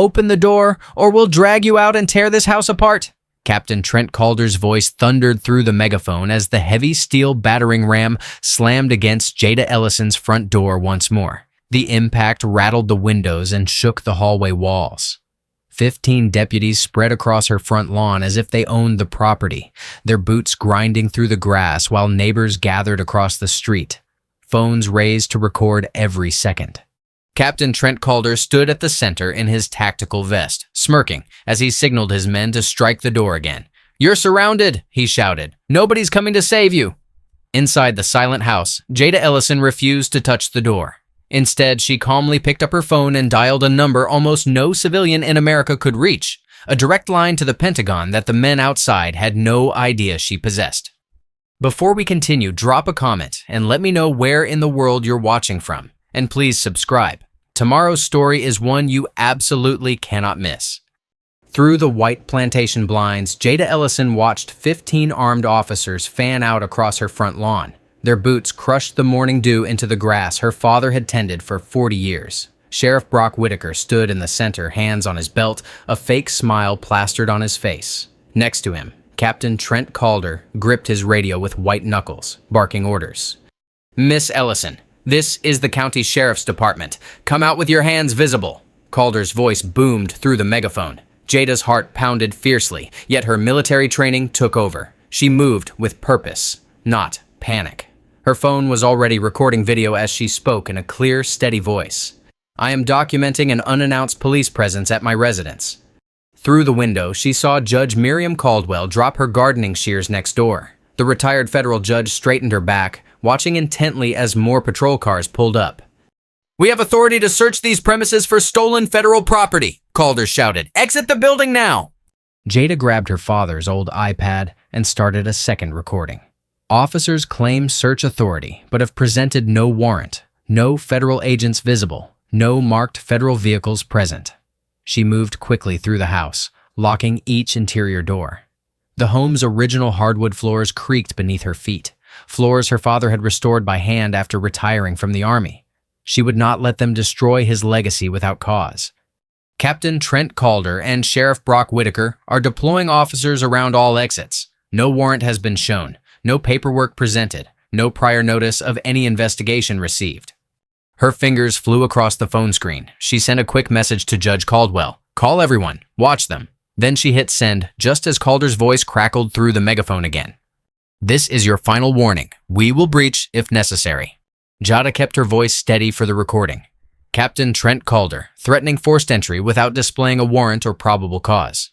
Open the door, or we'll drag you out and tear this house apart." Captain Trent Calder's voice thundered through the megaphone as the heavy steel battering ram slammed against Jada Ellison's front door once more. The impact rattled the windows and shook the hallway walls. 15 deputies spread across her front lawn as if they owned the property, their boots grinding through the grass while neighbors gathered across the street, phones raised to record every second. Captain Trent Calder stood at the center in his tactical vest, smirking as he signaled his men to strike the door again. "You're surrounded," he shouted. "Nobody's coming to save you." Inside the silent house, Jada Ellison refused to touch the door. Instead, she calmly picked up her phone and dialed a number almost no civilian in America could reach, a direct line to the Pentagon that the men outside had no idea she possessed. Before we continue, drop a comment and let me know where in the world you're watching from. And please subscribe. Tomorrow's story is one you absolutely cannot miss. Through the white plantation blinds, Jada Ellison watched 15 armed officers fan out across her front lawn. Their boots crushed the morning dew into the grass her father had tended for 40 years. Sheriff Brock Whitaker stood in the center, hands on his belt, a fake smile plastered on his face. Next to him, Captain Trent Calder gripped his radio with white knuckles, barking orders. "Miss Ellison, this is the county sheriff's department. Come out with your hands visible." Calder's voice boomed through the megaphone. Jada's heart pounded fiercely, yet her military training took over. She moved with purpose, not panic. Her phone was already recording video as she spoke in a clear, steady voice. "I am documenting an unannounced police presence at my residence." Through the window, she saw Judge Miriam Caldwell drop her gardening shears next door. The retired federal judge straightened her back, watching intently as more patrol cars pulled up. "We have authority to search these premises for stolen federal property," Calder shouted. "Exit the building now!" Jada grabbed her father's old iPad and started a second recording. Officers claim search authority, but have presented no warrant, no federal agents visible, no marked federal vehicles present. She moved quickly through the house, locking each interior door. The home's original hardwood floors creaked beneath her feet, floors her father had restored by hand after retiring from the Army. She would not let them destroy his legacy without cause. Captain Trent Calder and Sheriff Brock Whitaker are deploying officers around all exits. No warrant has been shown. No paperwork presented, no prior notice of any investigation received. Her fingers flew across the phone screen. She sent a quick message to Judge Caldwell. "Call everyone. Watch them." Then she hit send just as Calder's voice crackled through the megaphone again. "This is your final warning. We will breach if necessary." Jada kept her voice steady for the recording. Captain Trent Calder, threatening forced entry without displaying a warrant or probable cause.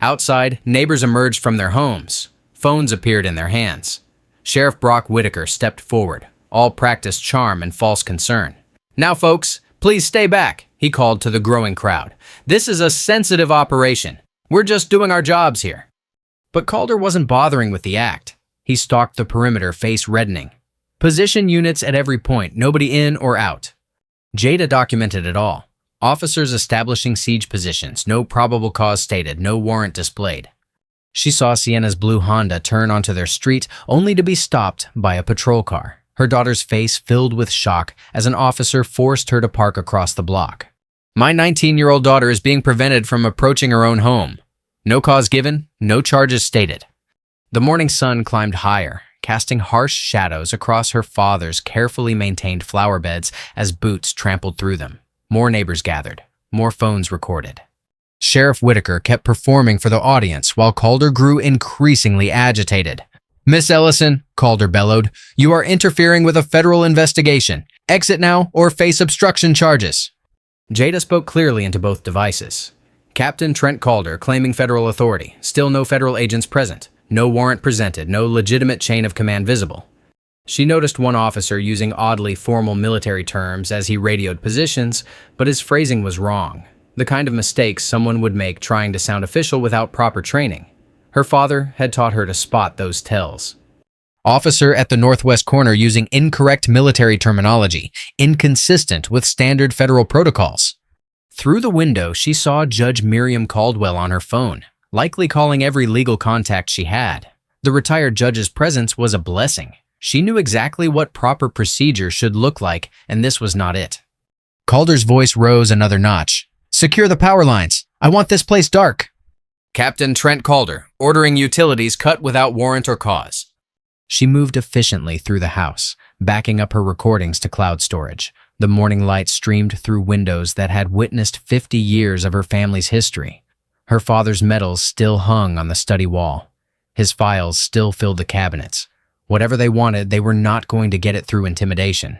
Outside, neighbors emerged from their homes. Phones appeared in their hands. Sheriff Brock Whitaker stepped forward, all practiced charm and false concern. "Now, folks, please stay back," he called to the growing crowd. "This is a sensitive operation. We're just doing our jobs here." But Calder wasn't bothering with the act. He stalked the perimeter, face reddening. Position units at every point, nobody in or out. Jada documented it all. Officers establishing siege positions, no probable cause stated, no warrant displayed. She saw Sienna's blue Honda turn onto their street only to be stopped by a patrol car. Her daughter's face filled with shock as an officer forced her to park across the block. "My 19-year-old daughter is being prevented from approaching her own home. No cause given, no charges stated." The morning sun climbed higher, casting harsh shadows across her father's carefully maintained flower beds as boots trampled through them. More neighbors gathered, more phones recorded. Sheriff Whitaker kept performing for the audience while Calder grew increasingly agitated. "Miss Ellison," Calder bellowed, "you are interfering with a federal investigation. Exit now or face obstruction charges." Jada spoke clearly into both devices. Captain Trent Calder claiming federal authority, still no federal agents present, no warrant presented, no legitimate chain of command visible. She noticed one officer using oddly formal military terms as he radioed positions, but his phrasing was wrong. The kind of mistakes someone would make trying to sound official without proper training. Her father had taught her to spot those tells. Officer at the northwest corner using incorrect military terminology, inconsistent with standard federal protocols. Through the window, she saw Judge Miriam Caldwell on her phone, likely calling every legal contact she had. The retired judge's presence was a blessing. She knew exactly what proper procedure should look like, and this was not it. Calder's voice rose another notch. Secure the power lines. I want this place dark. Captain Trent Calder, ordering utilities cut without warrant or cause. She moved efficiently through the house, backing up her recordings to cloud storage. The morning light streamed through windows that had witnessed 50 years of her family's history. Her father's medals still hung on the study wall. His files still filled the cabinets. Whatever they wanted, they were not going to get it through intimidation.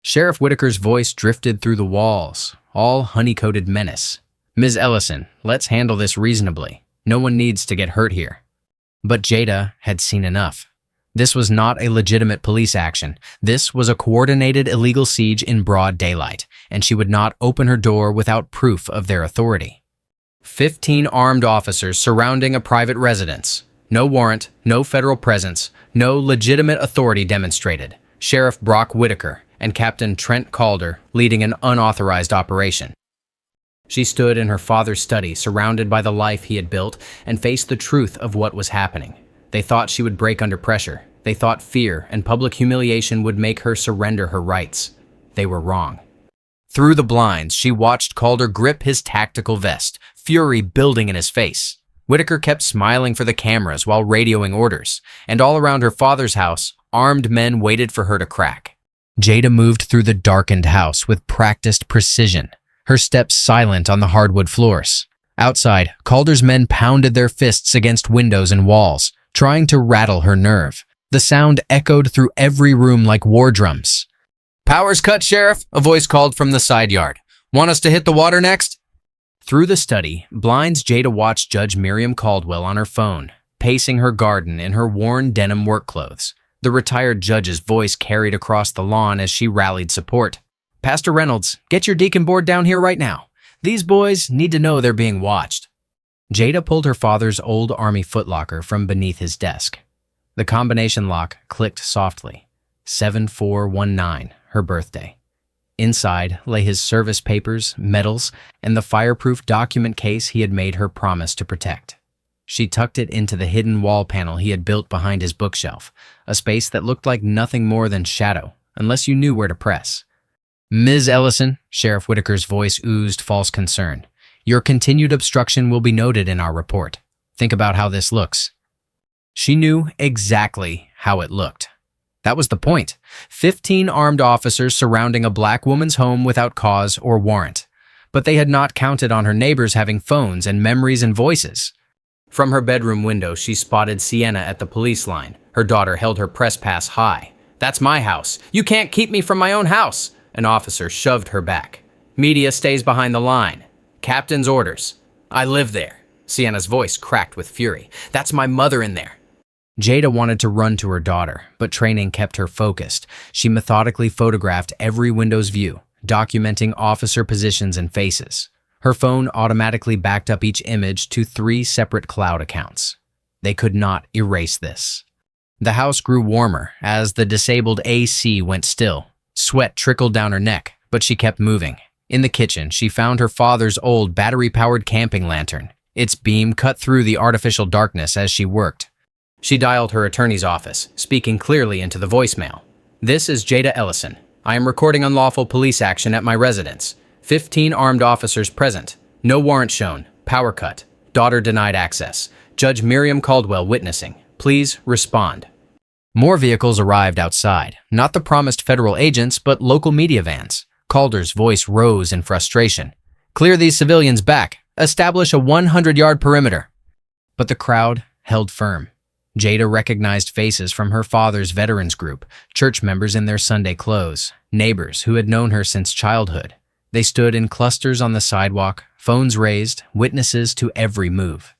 Sheriff Whitaker's voice drifted through the walls, all honey-coated menace. Ms. Ellison, let's handle this reasonably. No one needs to get hurt here. But Jada had seen enough. This was not a legitimate police action. This was a coordinated illegal siege in broad daylight, and she would not open her door without proof of their authority. 15 armed officers surrounding a private residence. No warrant, no federal presence, no legitimate authority demonstrated. Sheriff Brock Whitaker and Captain Trent Calder leading an unauthorized operation. She stood in her father's study, surrounded by the life he had built, and faced the truth of what was happening. They thought she would break under pressure. They thought fear and public humiliation would make her surrender her rights. They were wrong. Through the blinds, she watched Calder grip his tactical vest, fury building in his face. Whitaker kept smiling for the cameras while radioing orders, and all around her father's house, armed men waited for her to crack. Jada moved through the darkened house with practiced precision, her steps silent on the hardwood floors. Outside, Calder's men pounded their fists against windows and walls, trying to rattle her nerve. The sound echoed through every room like war drums. "Power's cut, Sheriff," a voice called from the side yard. "Want us to hit the water next?" Through the study, blinds, Jada watched Judge Miriam Caldwell on her phone, pacing her garden in her worn denim work clothes. The retired judge's voice carried across the lawn as she rallied support. "Pastor Reynolds, get your deacon board down here right now. These boys need to know they're being watched." Jada pulled her father's old army footlocker from beneath his desk. The combination lock clicked softly. 7419, her birthday. Inside lay his service papers, medals, and the fireproof document case he had made her promise to protect. She tucked it into the hidden wall panel he had built behind his bookshelf, a space that looked like nothing more than shadow, unless you knew where to press. "Ms. Ellison," Sheriff Whitaker's voice oozed false concern. "Your continued obstruction will be noted in our report. Think about how this looks." She knew exactly how it looked. That was the point. 15 armed officers surrounding a black woman's home without cause or warrant. But they had not counted on her neighbors having phones and memories and voices. From her bedroom window, she spotted Sienna at the police line. Her daughter held her press pass high. "That's my house. You can't keep me from my own house." An officer shoved her back. "Media stays behind the line. Captain's orders." "I live there." Sienna's voice cracked with fury. "That's my mother in there." Jada wanted to run to her daughter, but training kept her focused. She methodically photographed every window's view, documenting officer positions and faces. Her phone automatically backed up each image to 3 separate cloud accounts. They could not erase this. The house grew warmer as the disabled AC went still. Sweat trickled down her neck, but she kept moving. In the kitchen, she found her father's old battery-powered camping lantern. Its beam cut through the artificial darkness as she worked. She dialed her attorney's office, speaking clearly into the voicemail. "This is Jada Ellison. I am recording unlawful police action at my residence. 15 armed officers present. No warrant shown. Power cut. Daughter denied access. Judge Miriam Caldwell witnessing. Please respond." More vehicles arrived outside, not the promised federal agents, but local media vans. Calder's voice rose in frustration. "Clear these civilians back. Establish a 100-yard perimeter." But the crowd held firm. Jada recognized faces from her father's veterans group, church members in their Sunday clothes, neighbors who had known her since childhood. They stood in clusters on the sidewalk, phones raised, witnesses to every move.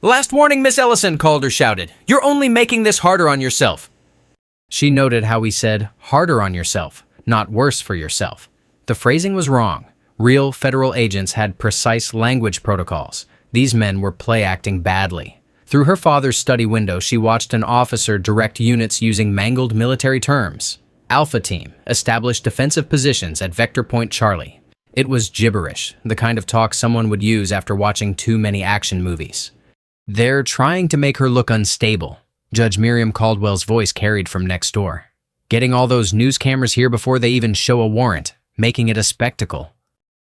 "Last warning, Miss Ellison," Calder shouted. "You're only making this harder on yourself." She noted how he said, "harder on yourself, not worse for yourself." The phrasing was wrong. Real federal agents had precise language protocols. These men were play-acting badly. Through her father's study window, she watched an officer direct units using mangled military terms. Alpha Team established defensive positions at Vector Point Charlie. It was gibberish, the kind of talk someone would use after watching too many action movies. "They're trying to make her look unstable," Judge Miriam Caldwell's voice carried from next door. "Getting all those news cameras here before they even show a warrant, making it a spectacle."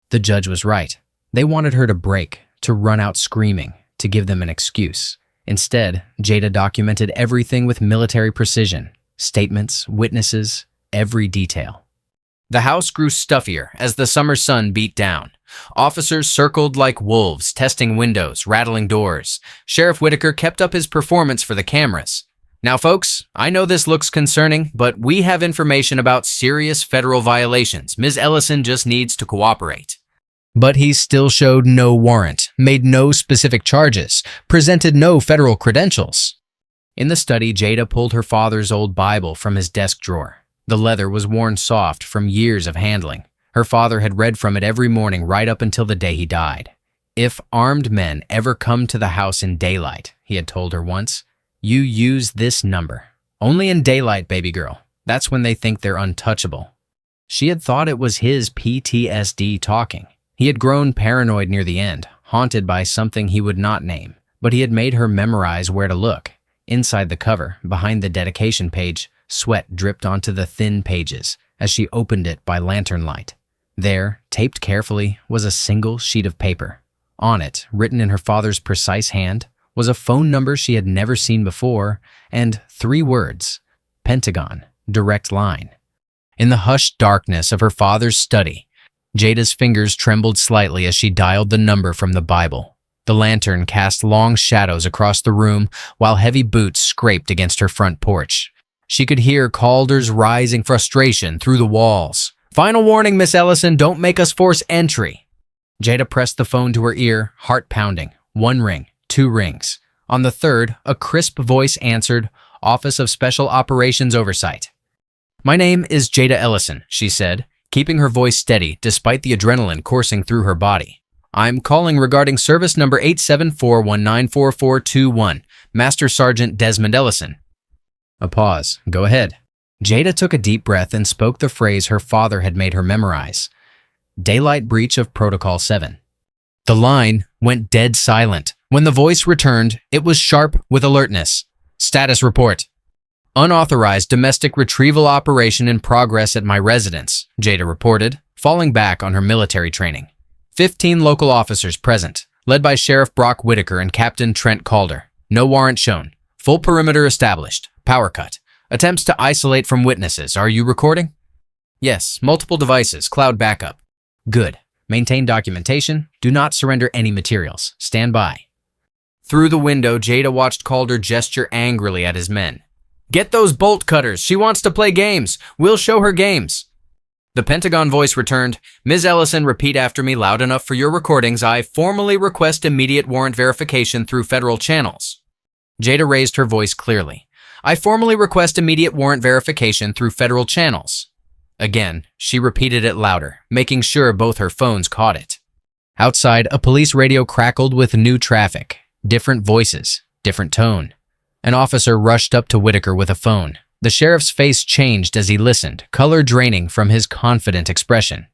The judge was right. They wanted her to break, to run out screaming, to give them an excuse. Instead, Jada documented everything with military precision. Statements, witnesses, every detail. The house grew stuffier as the summer sun beat down. Officers circled like wolves, testing windows, rattling doors. Sheriff Whitaker kept up his performance for the cameras. Now, folks, I know this looks concerning, but we have information about serious federal violations. Ms. Ellison just needs to cooperate. But he still showed no warrant, made no specific charges, presented no federal credentials. In the study, Jada pulled her father's old Bible from his desk drawer. The leather was worn soft from years of handling. Her father had read from it every morning right up until the day he died. If armed men ever come to the house in daylight, he had told her once, you use this number. Only in daylight, baby girl. That's when they think they're untouchable. She had thought it was his PTSD talking. He had grown paranoid near the end, haunted by something he would not name, but he had made her memorize where to look. Inside the cover, behind the dedication page, sweat dripped onto the thin pages as she opened it by lantern light. There, taped carefully, was a single sheet of paper. On it, written in her father's precise hand, was a phone number she had never seen before and 3 words, Pentagon, direct line. In the hushed darkness of her father's study, Jada's fingers trembled slightly as she dialed the number from the Bible. The lantern cast long shadows across the room while heavy boots scraped against her front porch. She could hear Calder's rising frustration through the walls. Final warning, Miss Ellison, don't make us force entry. Jada pressed the phone to her ear, heart pounding. 1 ring, 2 rings. On the 3rd, a crisp voice answered, Office of Special Operations Oversight. My name is Jada Ellison, she said, keeping her voice steady despite the adrenaline coursing through her body. I'm calling regarding service number 874194421, Master Sergeant Desmond Ellison. A pause. Go ahead. Jada took a deep breath and spoke the phrase her father had made her memorize. Daylight breach of Protocol 7. The line went dead silent. When the voice returned, it was sharp with alertness. Status report. Unauthorized domestic retrieval operation in progress at my residence, Jada reported, falling back on her military training. 15 local officers present, led by Sheriff Brock Whitaker and Captain Trent Calder. No warrant shown. Full perimeter established. Power cut. Attempts to isolate from witnesses. Are you recording? Yes. Multiple devices. Cloud backup. Good. Maintain documentation. Do not surrender any materials. Stand by. Through the window, Jada watched Calder gesture angrily at his men. Get those bolt cutters. She wants to play games. We'll show her games. The Pentagon voice returned. Ms. Ellison, repeat after me loud enough for your recordings. I formally request immediate warrant verification through federal channels. Jada raised her voice clearly. I formally request immediate warrant verification through federal channels. Again, she repeated it louder, making sure both her phones caught it. Outside, a police radio crackled with new traffic. Different voices, different tone. An officer rushed up to Whitaker with a phone. The sheriff's face changed as he listened, color draining from his confident expression.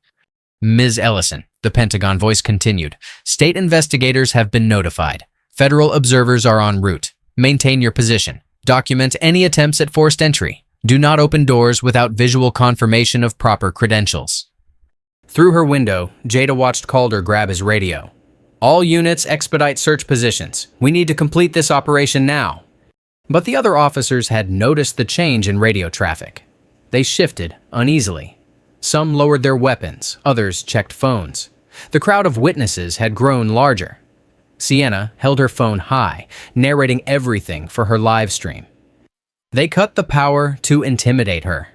Ms. Ellison, the Pentagon voice continued, state investigators have been notified. Federal observers are en route. Maintain your position. Document any attempts at forced entry. Do not open doors without visual confirmation of proper credentials. Through her window, Jada watched Calder grab his radio. All units expedite search positions. We need to complete this operation now. But the other officers had noticed the change in radio traffic. They shifted uneasily. Some lowered their weapons, others checked phones. The crowd of witnesses had grown larger. Sienna held her phone high, narrating everything for her live stream. They cut the power to intimidate her.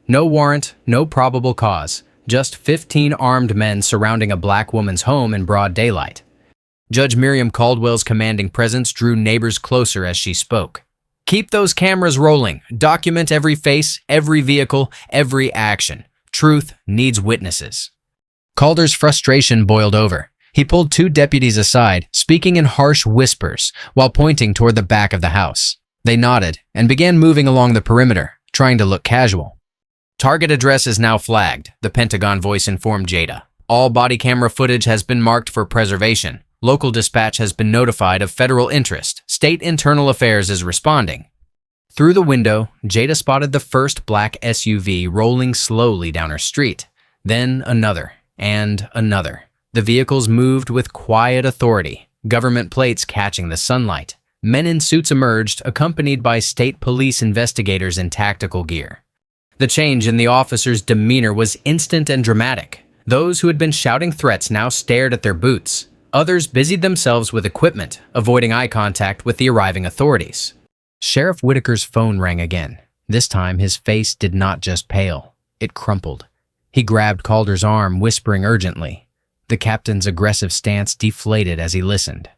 No warrant, no probable cause, just 15 armed men surrounding a black woman's home in broad daylight. Judge Miriam Caldwell's commanding presence drew neighbors closer as she spoke. Keep those cameras rolling. Document every face, every vehicle, every action. Truth needs witnesses. Calder's frustration boiled over. He pulled 2 deputies aside, speaking in harsh whispers while pointing toward the back of the house. They nodded and began moving along the perimeter, trying to look casual. Target address is now flagged, the Pentagon voice informed Jada. All body camera footage has been marked for preservation. Local dispatch has been notified of federal interest. State Internal Affairs is responding. Through the window, Jada spotted the first black SUV rolling slowly down her street. Then another, and another. The vehicles moved with quiet authority, government plates catching the sunlight. Men in suits emerged, accompanied by state police investigators in tactical gear. The change in the officers' demeanor was instant and dramatic. Those who had been shouting threats now stared at their boots. Others busied themselves with equipment, avoiding eye contact with the arriving authorities. Sheriff Whitaker's phone rang again. This time, his face did not just pale. It crumpled. He grabbed Calder's arm, whispering urgently. The captain's aggressive stance deflated as he listened.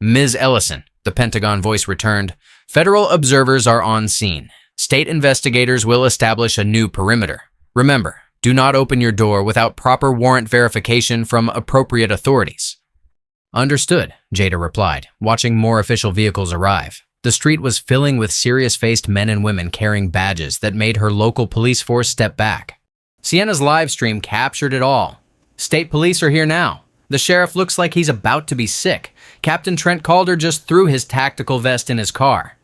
"Ms. Ellison," the Pentagon voice returned, "federal observers are on scene. State investigators will establish a new perimeter. Remember, do not open your door without proper warrant verification from appropriate authorities." "Understood," Jada replied, watching more official vehicles arrive. The street was filling with serious-faced men and women carrying badges that made her local police force step back. Sienna's live stream captured it all. "State police are here now. The sheriff looks like he's about to be sick. Captain Trent Calder just threw his tactical vest in his car."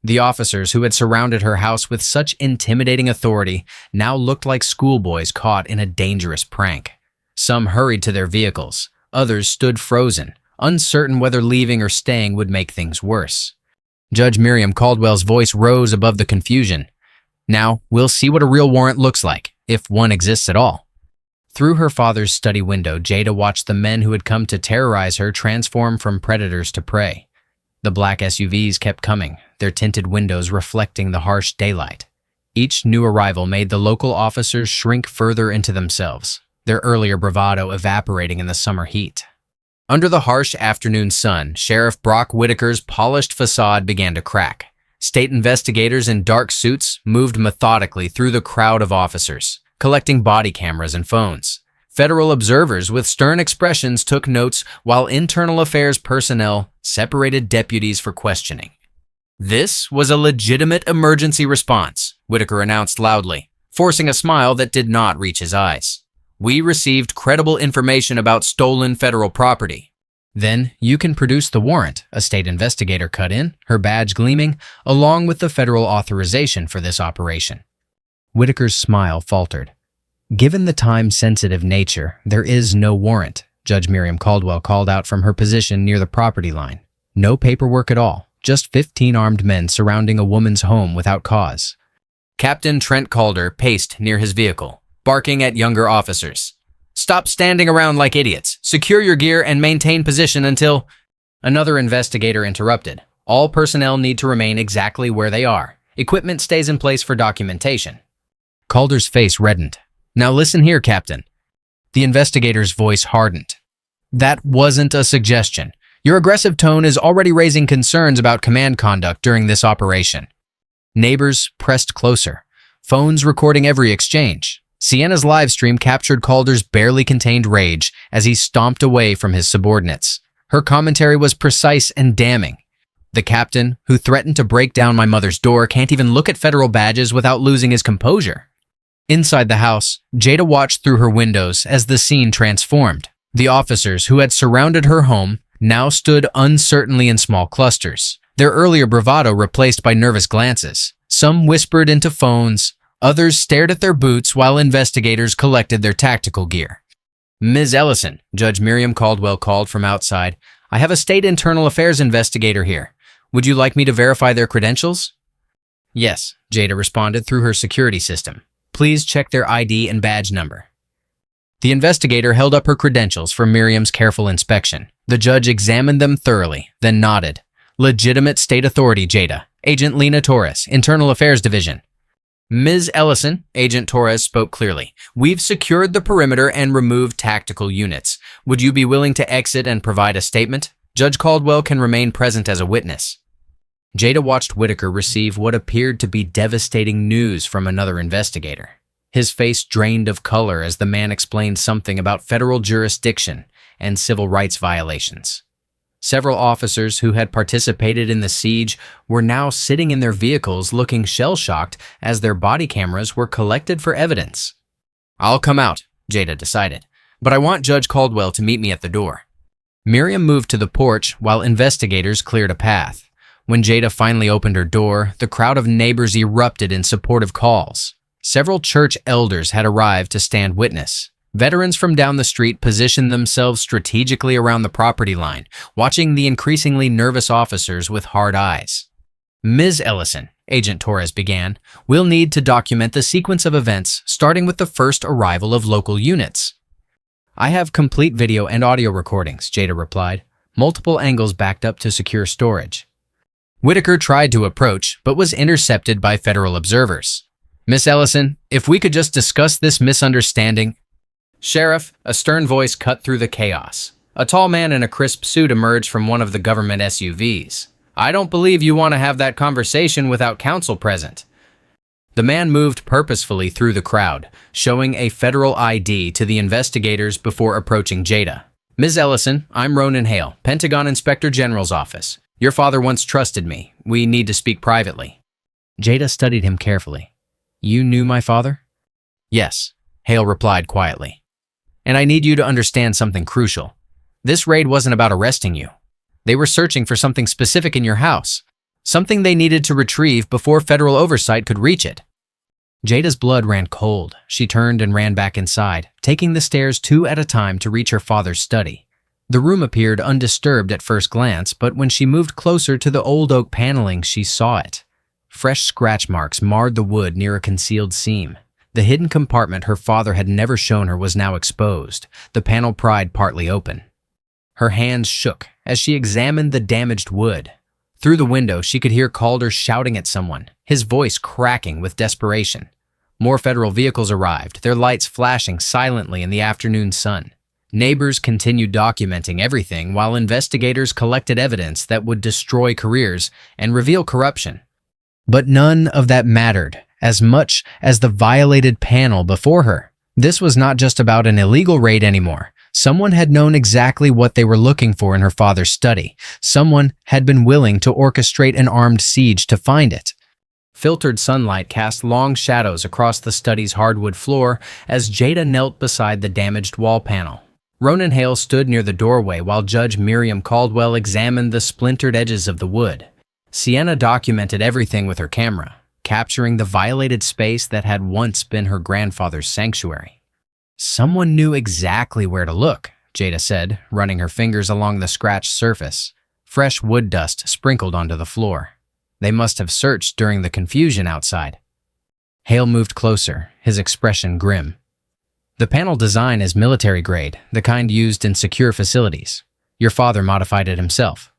The officers who had surrounded her house with such intimidating authority now looked like schoolboys caught in a dangerous prank. Some hurried to their vehicles. Others stood frozen, uncertain whether leaving or staying would make things worse. Judge Miriam Caldwell's voice rose above the confusion. "Now, we'll see what a real warrant looks like, if one exists at all." Through her father's study window, Jada watched the men who had come to terrorize her transform from predators to prey. The black SUVs kept coming, their tinted windows reflecting the harsh daylight. Each new arrival made the local officers shrink further into themselves, their earlier bravado evaporating in the summer heat. Under the harsh afternoon sun, Sheriff Brock Whitaker's polished facade began to crack. State investigators in dark suits moved methodically through the crowd of officers, collecting body cameras and phones. Federal observers with stern expressions took notes while internal affairs personnel separated deputies for questioning. "This was a legitimate emergency response," Whitaker announced loudly, forcing a smile that did not reach his eyes. "We received credible information about stolen federal property." "Then you can produce the warrant," a state investigator cut in, her badge gleaming, "along with the federal authorization for this operation." Whitaker's smile faltered. "Given the time-sensitive nature, there is no warrant," Judge Miriam Caldwell called out from her position near the property line. "No paperwork at all, just 15 armed men surrounding a woman's home without cause." Captain Trent Calder paced near his vehicle, barking at younger officers. "Stop standing around like idiots. Secure your gear and maintain position until—" Another investigator interrupted. "All personnel need to remain exactly where they are. Equipment stays in place for documentation." Calder's face reddened. "Now listen here, Captain." The investigator's voice hardened. "That wasn't a suggestion. Your aggressive tone is already raising concerns about command conduct during this operation." Neighbors pressed closer, phones recording every exchange. Sienna's live stream captured Calder's barely contained rage as he stomped away from his subordinates. Her commentary was precise and damning. "The captain, who threatened to break down my mother's door, can't even look at federal badges without losing his composure." Inside the house, Jada watched through her windows as the scene transformed. The officers who had surrounded her home now stood uncertainly in small clusters, their earlier bravado replaced by nervous glances. Some whispered into phones, others stared at their boots while investigators collected their tactical gear. "Ms. Ellison," Judge Miriam Caldwell called from outside, "I have a state internal affairs investigator here. Would you like me to verify their credentials?" "Yes," Jada responded through her security system. "Please check their ID and badge number." The investigator held up her credentials for Miriam's careful inspection. The judge examined them thoroughly, then nodded. "Legitimate state authority, Jada. Agent Lena Torres, Internal Affairs Division." "Ms. Ellison," Agent Torres spoke clearly, "we've secured the perimeter and removed tactical units. Would you be willing to exit and provide a statement? Judge Caldwell can remain present as a witness." Jada watched Whitaker receive what appeared to be devastating news from another investigator. His face drained of color as the man explained something about federal jurisdiction and civil rights violations. Several officers who had participated in the siege were now sitting in their vehicles looking shell-shocked as their body cameras were collected for evidence. "I'll come out," Jada decided, "but I want Judge Caldwell to meet me at the door." Miriam moved to the porch while investigators cleared a path. When Jada finally opened her door, the crowd of neighbors erupted in supportive calls. Several church elders had arrived to stand witness. Veterans from down the street positioned themselves strategically around the property line, watching the increasingly nervous officers with hard eyes. "Ms. Ellison," Agent Torres began, "we'll need to document the sequence of events, starting with the first arrival of local units." "I have complete video and audio recordings," Jada replied, multiple angles backed up to secure storage. Whitaker tried to approach, but was intercepted by federal observers. "Miss Ellison, if we could just discuss this misunderstanding." "Sheriff," a stern voice cut through the chaos. A tall man in a crisp suit emerged from one of the government SUVs. "I don't believe you want to have that conversation without counsel present." The man moved purposefully through the crowd, showing a federal ID to the investigators before approaching Jada. "Ms. Ellison, I'm Ronan Hale, Pentagon Inspector General's office. Your father once trusted me. We need to speak privately." Jada studied him carefully. "You knew my father?" "Yes," Hale replied quietly. "And I need you to understand something crucial. This raid wasn't about arresting you. They were searching for something specific in your house, something they needed to retrieve before federal oversight could reach it." Jada's blood ran cold. She turned and ran back inside, taking the stairs 2 at a time to reach her father's study. The room appeared undisturbed at first glance, but when she moved closer to the old oak paneling, she saw it. Fresh scratch marks marred the wood near a concealed seam. The hidden compartment her father had never shown her was now exposed, the panel pried partly open. Her hands shook as she examined the damaged wood. Through the window, she could hear Calder shouting at someone, his voice cracking with desperation. More federal vehicles arrived, their lights flashing silently in the afternoon sun. Neighbors continued documenting everything while investigators collected evidence that would destroy careers and reveal corruption. But none of that mattered as much as the violated panel before her. This was not just about an illegal raid anymore. Someone had known exactly what they were looking for in her father's study. Someone had been willing to orchestrate an armed siege to find it. Filtered sunlight cast long shadows across the study's hardwood floor as Jada knelt beside the damaged wall panel. Ronan Hale stood near the doorway while Judge Miriam Caldwell examined the splintered edges of the wood. Sienna documented everything with her camera, capturing the violated space that had once been her grandfather's sanctuary. "Someone knew exactly where to look," Jada said, running her fingers along the scratched surface. Fresh wood dust sprinkled onto the floor. "They must have searched during the confusion outside." Hale moved closer, his expression grim. "The panel design is military grade, the kind used in secure facilities. Your father modified it himself."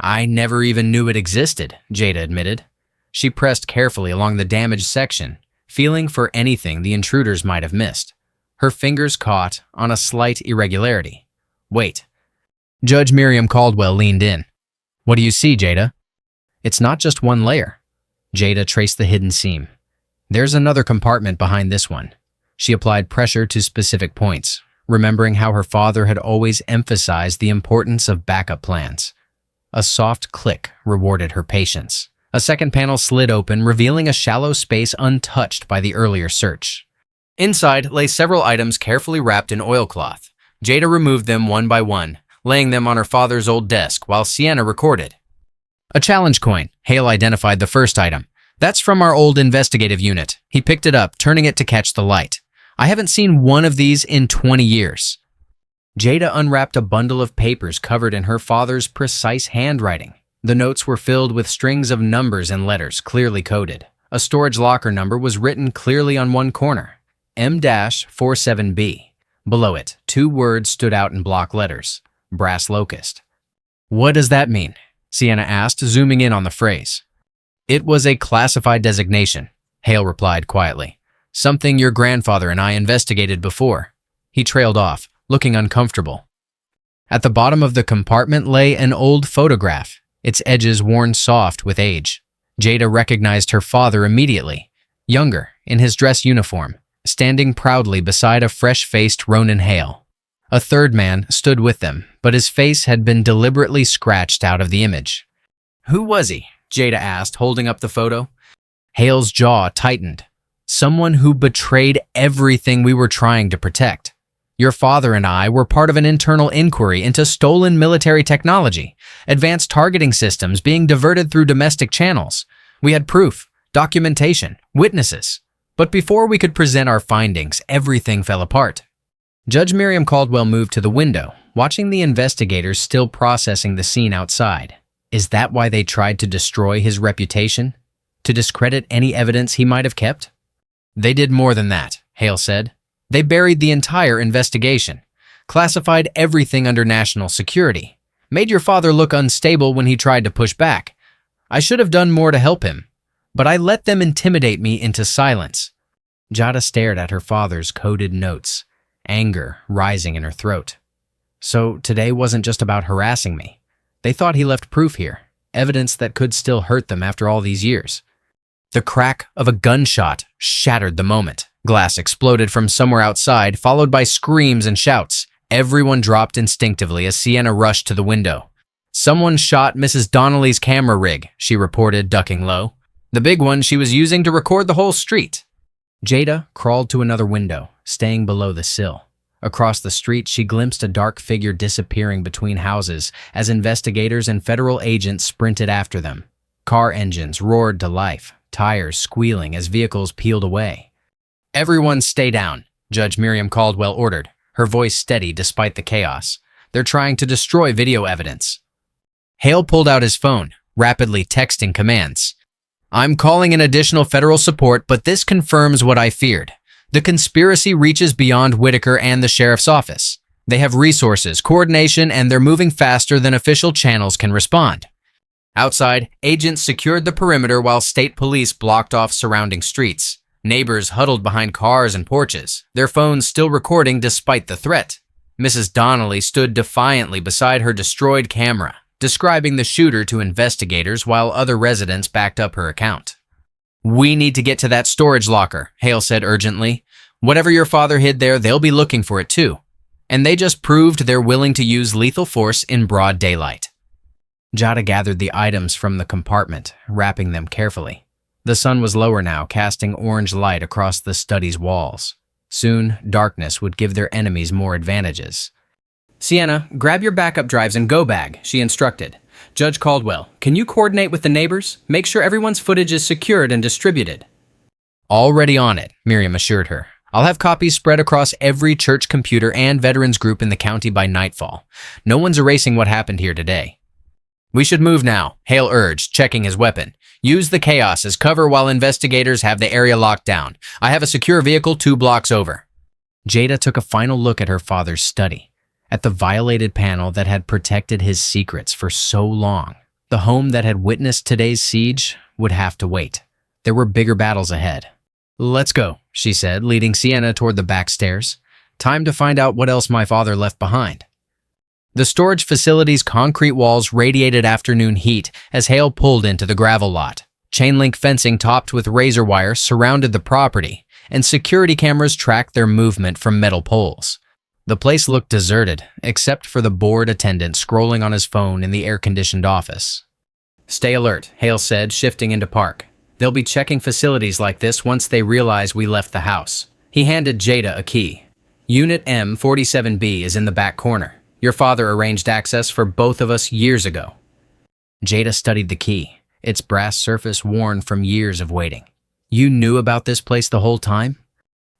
"I never even knew it existed," Jada admitted. She pressed carefully along the damaged section, feeling for anything the intruders might have missed. Her fingers caught on a slight irregularity. "Wait." Judge Miriam Caldwell leaned in. "What do you see, Jada?" "It's not just one layer." Jada traced the hidden seam. "There's another compartment behind this one." She applied pressure to specific points, remembering how her father had always emphasized the importance of backup plans. A soft click rewarded her patience. A second panel slid open, revealing a shallow space untouched by the earlier search. Inside lay several items carefully wrapped in oilcloth. Jada removed them one by one, laying them on her father's old desk while Sienna recorded. "A challenge coin," Hale identified the first item. "That's from our old investigative unit." He picked it up, turning it to catch the light. "I haven't seen one of these in 20 years. Jada unwrapped a bundle of papers covered in her father's precise handwriting. The notes were filled with strings of numbers and letters, clearly coded. A storage locker number was written clearly on one corner, M-47B. Below it, 2 words stood out in block letters, Brass Locust. "What does that mean?" Sienna asked, zooming in on the phrase. "It was a classified designation," Hale replied quietly. "Something your grandfather and I investigated before." He trailed off, looking uncomfortable. At the bottom of the compartment lay an old photograph, its edges worn soft with age. Jada recognized her father immediately, younger, in his dress uniform, standing proudly beside a fresh-faced Ronan Hale. A third man stood with them, but his face had been deliberately scratched out of the image. "Who was he?" Jada asked, holding up the photo. Hale's jaw tightened. "Someone who betrayed everything we were trying to protect. Your father and I were part of an internal inquiry into stolen military technology, advanced targeting systems being diverted through domestic channels. We had proof, documentation, witnesses. But before we could present our findings, everything fell apart." Judge Miriam Caldwell moved to the window, watching the investigators still processing the scene outside. Is that why they tried to destroy his reputation? To discredit any evidence he might have kept? They did more than that, Hale said. They buried the entire investigation, classified everything under national security, made your father look unstable when he tried to push back. I should have done more to help him, but I let them intimidate me into silence. Jada stared at her father's coded notes, anger rising in her throat. So today wasn't just about harassing me. They thought he left proof here, evidence that could still hurt them after all these years. The crack of a gunshot shattered the moment. Glass exploded from somewhere outside, followed by screams and shouts. Everyone dropped instinctively as Sienna rushed to the window. Someone shot Mrs. Donnelly's camera rig, she reported, ducking low. The big one she was using to record the whole street. Jada crawled to another window, staying below the sill. Across the street, she glimpsed a dark figure disappearing between houses as investigators and federal agents sprinted after them. Car engines roared to life, tires squealing as vehicles peeled away. Everyone stay down, Judge Miriam Caldwell ordered, her voice steady despite the chaos. They're trying to destroy video evidence. Hale pulled out his phone, rapidly texting commands. I'm calling in additional federal support, but this confirms what I feared. The conspiracy reaches beyond Whitaker and the sheriff's office. They have resources, coordination, and they're moving faster than official channels can respond. Outside, agents secured the perimeter while state police blocked off surrounding streets. Neighbors huddled behind cars and porches, their phones still recording despite the threat. Mrs. Donnelly stood defiantly beside her destroyed camera, describing the shooter to investigators while other residents backed up her account. We need to get to that storage locker, Hale said urgently. Whatever your father hid there, they'll be looking for it too. And they just proved they're willing to use lethal force in broad daylight. Jada gathered the items from the compartment, wrapping them carefully. The sun was lower now, casting orange light across the study's walls. Soon, darkness would give their enemies more advantages. Sienna, grab your backup drives and go bag, she instructed. Judge Caldwell, can you coordinate with the neighbors? Make sure everyone's footage is secured and distributed. Already on it, Miriam assured her. I'll have copies spread across every church computer and veterans group in the county by nightfall. No one's erasing what happened here today. We should move now, Hale urged, checking his weapon. Use the chaos as cover while investigators have the area locked down. I have a secure vehicle 2 blocks over. Jada took a final look at her father's study, at the violated panel that had protected his secrets for so long. The home that had witnessed today's siege would have to wait. There were bigger battles ahead. Let's go, she said, leading Sienna toward the back stairs. Time to find out what else my father left behind. The storage facility's concrete walls radiated afternoon heat as Hale pulled into the gravel lot. Chain-link fencing topped with razor wire surrounded the property, and security cameras tracked their movement from metal poles. The place looked deserted, except for the bored attendant scrolling on his phone in the air-conditioned office. Stay alert, Hale said, shifting into park. They'll be checking facilities like this once they realize we left the house. He handed Jada a key. Unit M47B is in the back corner. Your father arranged access for both of us years ago. Jada studied the key, its brass surface worn from years of waiting. You knew about this place the whole time?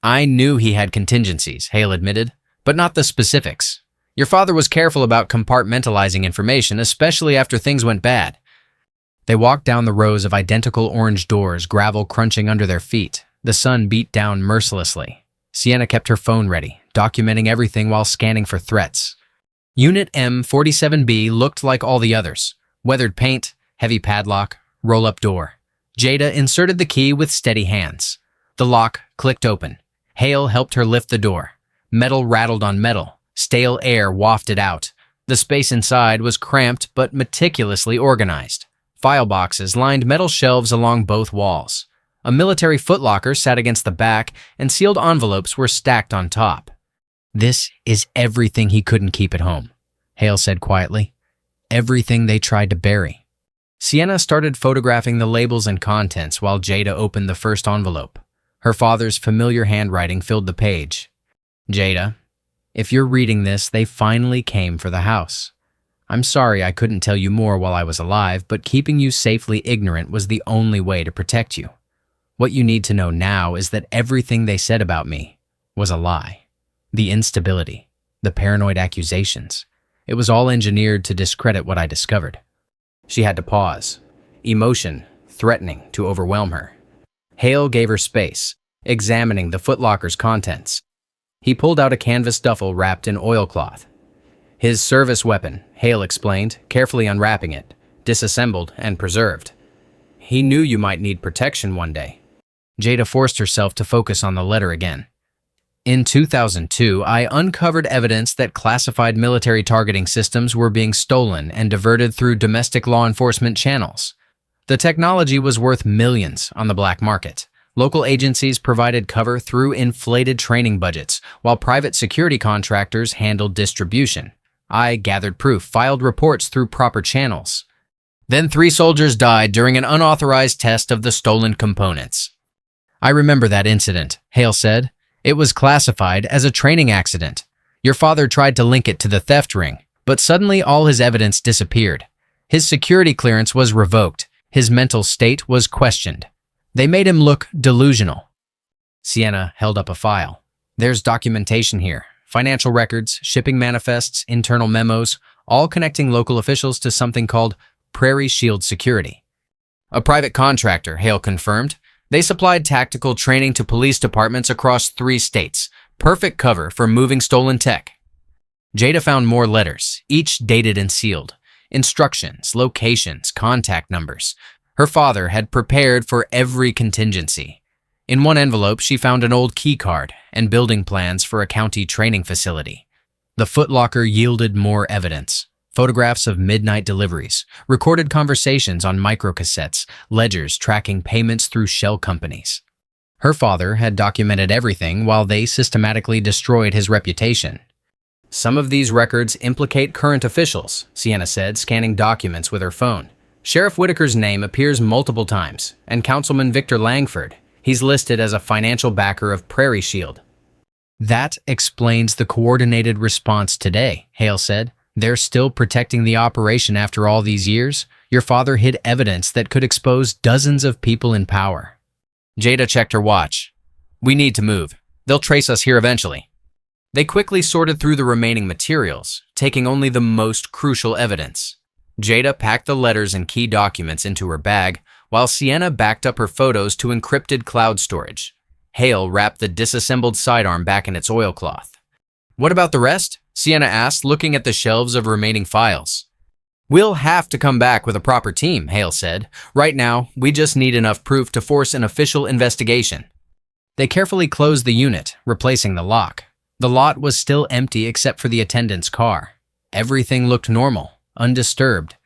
I knew he had contingencies, Hale admitted, but not the specifics. Your father was careful about compartmentalizing information, especially after things went bad. They walked down the rows of identical orange doors, gravel crunching under their feet. The sun beat down mercilessly. Sienna kept her phone ready, documenting everything while scanning for threats. Unit M47B looked like all the others. Weathered paint, heavy padlock, roll-up door. Jada inserted the key with steady hands. The lock clicked open. Hale helped her lift the door. Metal rattled on metal. Stale air wafted out. The space inside was cramped but meticulously organized. File boxes lined metal shelves along both walls. A military footlocker sat against the back, and sealed envelopes were stacked on top. This is everything he couldn't keep at home, Hale said quietly. Everything they tried to bury. Sienna started photographing the labels and contents while Jada opened the first envelope. Her father's familiar handwriting filled the page. Jada, if you're reading this, they finally came for the house. I'm sorry I couldn't tell you more while I was alive, but keeping you safely ignorant was the only way to protect you. What you need to know now is that everything they said about me was a lie. The instability, the paranoid accusations. It was all engineered to discredit what I discovered. She had to pause, emotion threatening to overwhelm her. Hale gave her space, examining the footlocker's contents. He pulled out a canvas duffel wrapped in oilcloth. His service weapon, Hale explained, carefully unwrapping it, disassembled and preserved. He knew you might need protection one day. Jada forced herself to focus on the letter again. In 2002, I uncovered evidence that classified military targeting systems were being stolen and diverted through domestic law enforcement channels. The technology was worth millions on the black market. Local agencies provided cover through inflated training budgets, while private security contractors handled distribution. I gathered proof, filed reports through proper channels. Then 3 soldiers died during an unauthorized test of the stolen components. I remember that incident, Hale said. It was classified as a training accident. Your father tried to link it to the theft ring, but suddenly all his evidence disappeared. His security clearance was revoked. His mental state was questioned. They made him look delusional. Sienna held up a file. There's documentation here. Financial records, shipping manifests, internal memos, all connecting local officials to something called Prairie Shield Security. A private contractor, Hale confirmed. They supplied tactical training to police departments across 3 states. Perfect cover for moving stolen tech. Jada found more letters, each dated and sealed. Instructions, locations, contact numbers. Her father had prepared for every contingency. In one envelope, she found an old key card and building plans for a county training facility. The footlocker yielded more evidence. Photographs of midnight deliveries, recorded conversations on microcassettes, ledgers tracking payments through shell companies. Her father had documented everything while they systematically destroyed his reputation. Some of these records implicate current officials, Sienna said, scanning documents with her phone. Sheriff Whitaker's name appears multiple times, and Councilman Victor Langford. He's listed as a financial backer of Prairie Shield. That explains the coordinated response today, Hale said. They're still protecting the operation after all these years. Your father hid evidence that could expose dozens of people in power. Jada checked her watch. We need to move. They'll trace us here eventually. They quickly sorted through the remaining materials, taking only the most crucial evidence. Jada packed the letters and key documents into her bag, while Sienna backed up her photos to encrypted cloud storage. Hale wrapped the disassembled sidearm back in its oilcloth. What about the rest? Sienna asked, looking at the shelves of remaining files. We'll have to come back with a proper team, Hale said. Right now, we just need enough proof to force an official investigation. They carefully closed the unit, replacing the lock. The lot was still empty except for the attendant's car. Everything looked normal, undisturbed.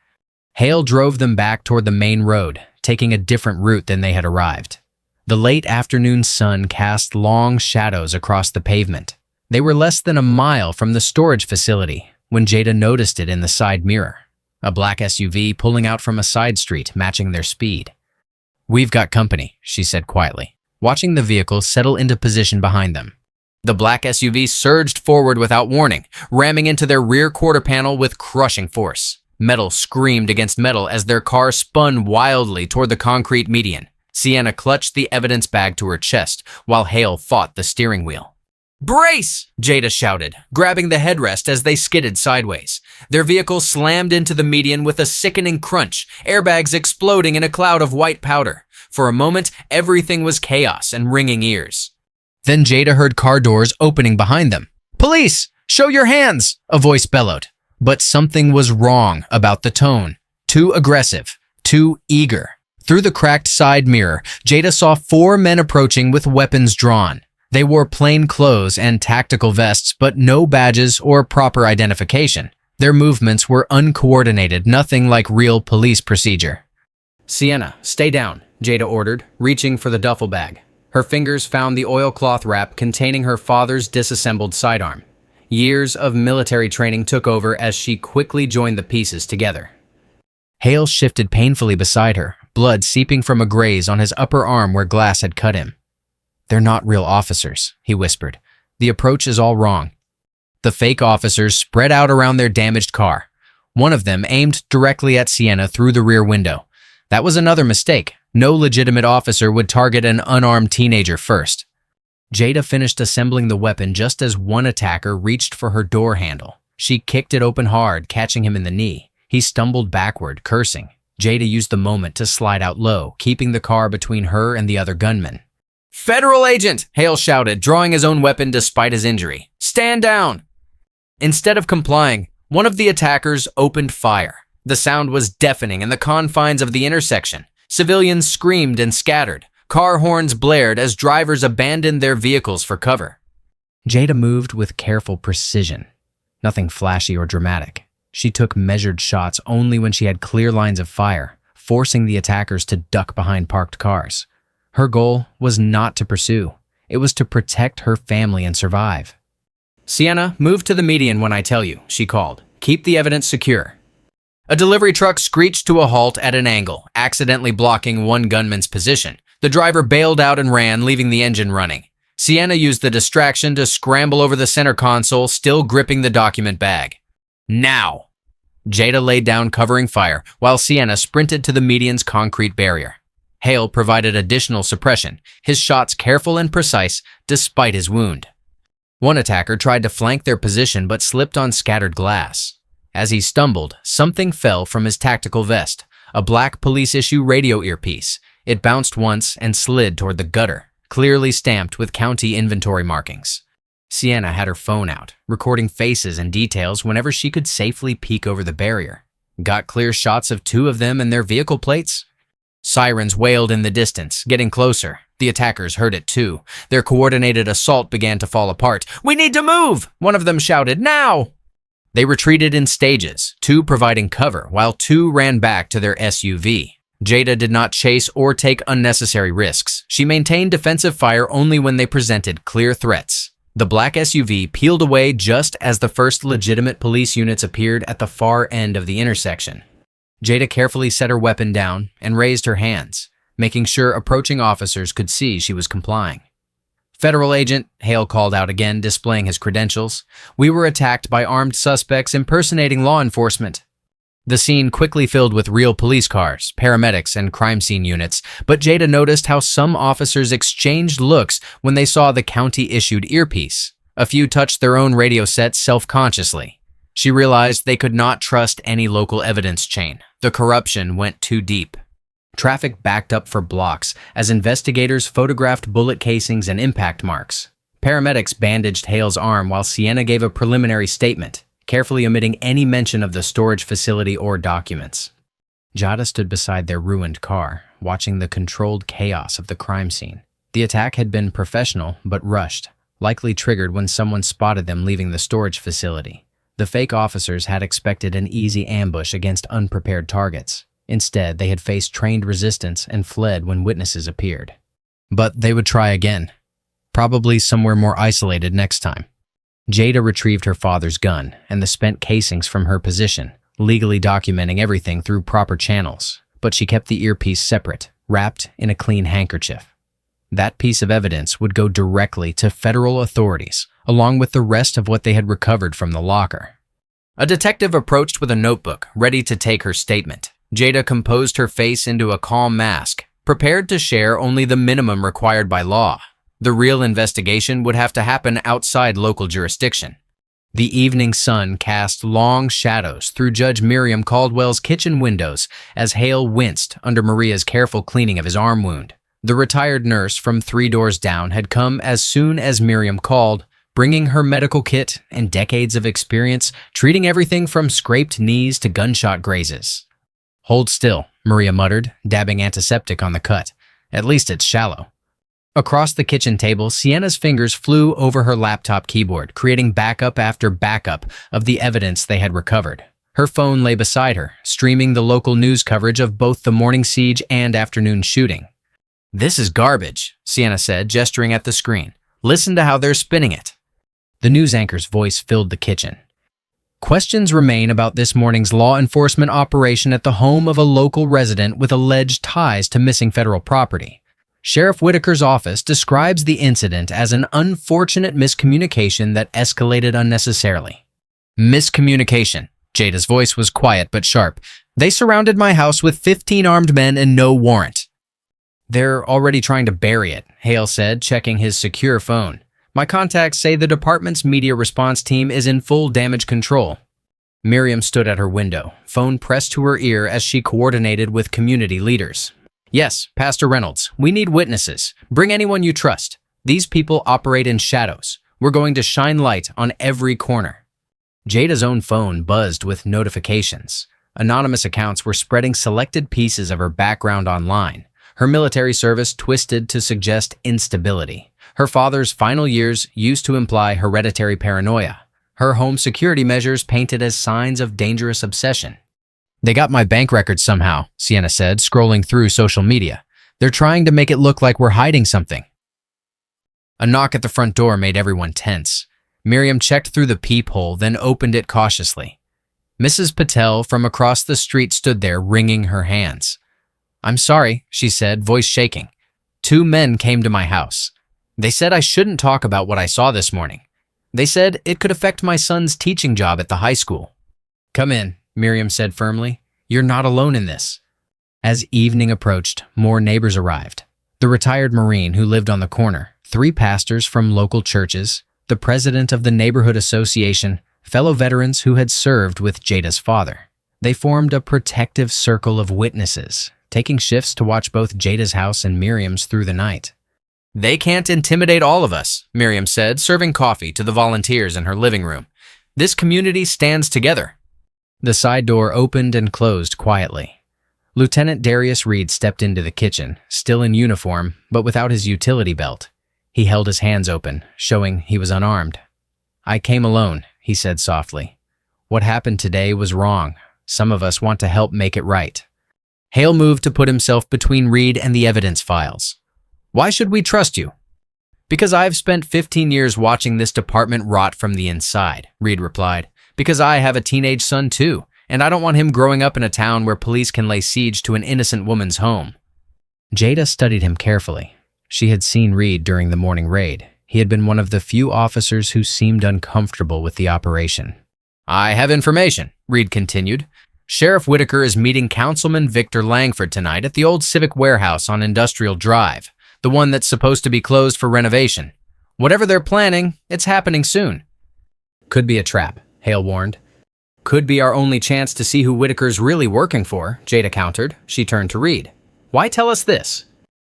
Hale drove them back toward the main road, taking a different route than they had arrived. The late afternoon sun cast long shadows across the pavement. They were less than a mile from the storage facility when Jada noticed it in the side mirror. A black SUV pulling out from a side street, matching their speed. We've got company, she said quietly, watching the vehicle settle into position behind them. The black SUV surged forward without warning, ramming into their rear quarter panel with crushing force. Metal screamed against metal as their car spun wildly toward the concrete median. Sienna clutched the evidence bag to her chest while Hale fought the steering wheel. Brace! Jada shouted, grabbing the headrest as they skidded sideways. Their vehicle slammed into the median with a sickening crunch, airbags exploding in a cloud of white powder. For a moment, everything was chaos and ringing ears. Then Jada heard car doors opening behind them. Police! Show your hands! A voice bellowed. But something was wrong about the tone. Too aggressive. Too eager. Through the cracked side mirror, Jada saw 4 men approaching with weapons drawn. They wore plain clothes and tactical vests, but no badges or proper identification. Their movements were uncoordinated, nothing like real police procedure. Sienna, stay down, Jada ordered, reaching for the duffel bag. Her fingers found the oilcloth wrap containing her father's disassembled sidearm. Years of military training took over as she quickly joined the pieces together. Hale shifted painfully beside her, blood seeping from a graze on his upper arm where glass had cut him. They're not real officers, he whispered. The approach is all wrong. The fake officers spread out around their damaged car. One of them aimed directly at Sienna through the rear window. That was another mistake. No legitimate officer would target an unarmed teenager first. Jada finished assembling the weapon just as one attacker reached for her door handle. She kicked it open hard, catching him in the knee. He stumbled backward, cursing. Jada used the moment to slide out low, keeping the car between her and the other gunman. "Federal agent!" Hale shouted, drawing his own weapon despite his injury. "Stand down!" Instead of complying, one of the attackers opened fire. The sound was deafening in the confines of the intersection. Civilians screamed and scattered. Car horns blared as drivers abandoned their vehicles for cover. Jada moved with careful precision. Nothing flashy or dramatic. She took measured shots only when she had clear lines of fire, forcing the attackers to duck behind parked cars. Her goal was not to pursue. It was to protect her family and survive. "Sienna, move to the median when I tell you," she called. "Keep the evidence secure." A delivery truck screeched to a halt at an angle, accidentally blocking one gunman's position. The driver bailed out and ran, leaving the engine running. Sienna used the distraction to scramble over the center console, still gripping the document bag. "Now!" Jada laid down, covering fire, while Sienna sprinted to the median's concrete barrier. Hale provided additional suppression, his shots careful and precise despite his wound. One attacker tried to flank their position but slipped on scattered glass. As he stumbled, something fell from his tactical vest, a black police-issue radio earpiece. It bounced once and slid toward the gutter, clearly stamped with county inventory markings. Sienna had her phone out, recording faces and details whenever she could safely peek over the barrier. Got clear shots of two of them and their vehicle plates. Sirens wailed in the distance, getting closer. The attackers heard it too. Their coordinated assault began to fall apart. "We need to move!" one of them shouted. "Now!" They retreated in stages, two providing cover, while two ran back to their SUV. Jada did not chase or take unnecessary risks. She maintained defensive fire only when they presented clear threats. The black SUV peeled away just as the first legitimate police units appeared at the far end of the intersection. Jada carefully set her weapon down and raised her hands, making sure approaching officers could see she was complying. "Federal agent," Hale called out again, displaying his credentials. "We were attacked by armed suspects impersonating law enforcement." The scene quickly filled with real police cars, paramedics, and crime scene units, but Jada noticed how some officers exchanged looks when they saw the county-issued earpiece. A few touched their own radio sets self-consciously. She realized they could not trust any local evidence chain. The corruption went too deep. Traffic backed up for blocks as investigators photographed bullet casings and impact marks. Paramedics bandaged Hale's arm while Sienna gave a preliminary statement, carefully omitting any mention of the storage facility or documents. Jada stood beside their ruined car, watching the controlled chaos of the crime scene. The attack had been professional but rushed, likely triggered when someone spotted them leaving the storage facility. The fake officers had expected an easy ambush against unprepared targets. Instead, they had faced trained resistance and fled when witnesses appeared. But they would try again, probably somewhere more isolated next time. Jada retrieved her father's gun and the spent casings from her position, legally documenting everything through proper channels, but she kept the earpiece separate, wrapped in a clean handkerchief. That piece of evidence would go directly to federal authorities, along with the rest of what they had recovered from the locker. A detective approached with a notebook, ready to take her statement. Jada composed her face into a calm mask, prepared to share only the minimum required by law. The real investigation would have to happen outside local jurisdiction. The evening sun cast long shadows through Judge Miriam Caldwell's kitchen windows as Hale winced under Maria's careful cleaning of his arm wound. The retired nurse from 3 doors down had come as soon as Miriam called, bringing her medical kit and decades of experience, treating everything from scraped knees to gunshot grazes. "Hold still," Maria muttered, dabbing antiseptic on the cut. "At least it's shallow." Across the kitchen table, Sienna's fingers flew over her laptop keyboard, creating backup after backup of the evidence they had recovered. Her phone lay beside her, streaming the local news coverage of both the morning siege and afternoon shooting. "This is garbage," Sienna said, gesturing at the screen. "Listen to how they're spinning it." The news anchor's voice filled the kitchen. "Questions remain about this morning's law enforcement operation at the home of a local resident with alleged ties to missing federal property. Sheriff Whitaker's office describes the incident as an unfortunate miscommunication that escalated unnecessarily." Miscommunication. Jada's voice was quiet but sharp. "They surrounded my house with 15 armed men and no warrant." They're already trying to bury it, Hale said, checking his secure phone. My contacts say the department's media response team is in full damage control. Miriam stood at her window, phone pressed to her ear as she coordinated with community leaders. Yes, Pastor Reynolds, we need witnesses. Bring anyone you trust. These people operate in shadows. We're going to shine light on every corner. Jada's own phone buzzed with notifications. Anonymous accounts were spreading selected pieces of her background online. Her military service twisted to suggest instability. Her father's final years used to imply hereditary paranoia. Her home security measures painted as signs of dangerous obsession. They got my bank records somehow, Sienna said, scrolling through social media. They're trying to make it look like we're hiding something. A knock at the front door made everyone tense. Miriam checked through the peephole, then opened it cautiously. Mrs. Patel from across the street stood there, wringing her hands. I'm sorry, she said, voice shaking. 2 men came to my house. They said I shouldn't talk about what I saw this morning. They said it could affect my son's teaching job at the high school. Come in, Miriam said firmly. You're not alone in this. As evening approached, more neighbors arrived. The retired Marine who lived on the corner, 3 pastors from local churches, the president of the neighborhood association, fellow veterans who had served with Jada's father. They formed a protective circle of witnesses, taking shifts to watch both Jada's house and Miriam's through the night. They can't intimidate all of us, Miriam said, serving coffee to the volunteers in her living room. This community stands together. The side door opened and closed quietly. Lieutenant Darius Reed stepped into the kitchen, still in uniform, but without his utility belt. He held his hands open, showing he was unarmed. I came alone, he said softly. What happened today was wrong. Some of us want to help make it right. Hale moved to put himself between Reed and the evidence files. Why should we trust you? Because I've spent 15 years watching this department rot from the inside, Reed replied. Because I have a teenage son too, and I don't want him growing up in a town where police can lay siege to an innocent woman's home. Jada studied him carefully. She had seen Reed during the morning raid. He had been one of the few officers who seemed uncomfortable with the operation. I have information, Reed continued. Sheriff Whitaker is meeting Councilman Victor Langford tonight at the old Civic Warehouse on Industrial Drive, the one that's supposed to be closed for renovation. Whatever they're planning, it's happening soon. Could be a trap, Hale warned. Could be our only chance to see who Whitaker's really working for, Jada countered. She turned to Reed. Why tell us this?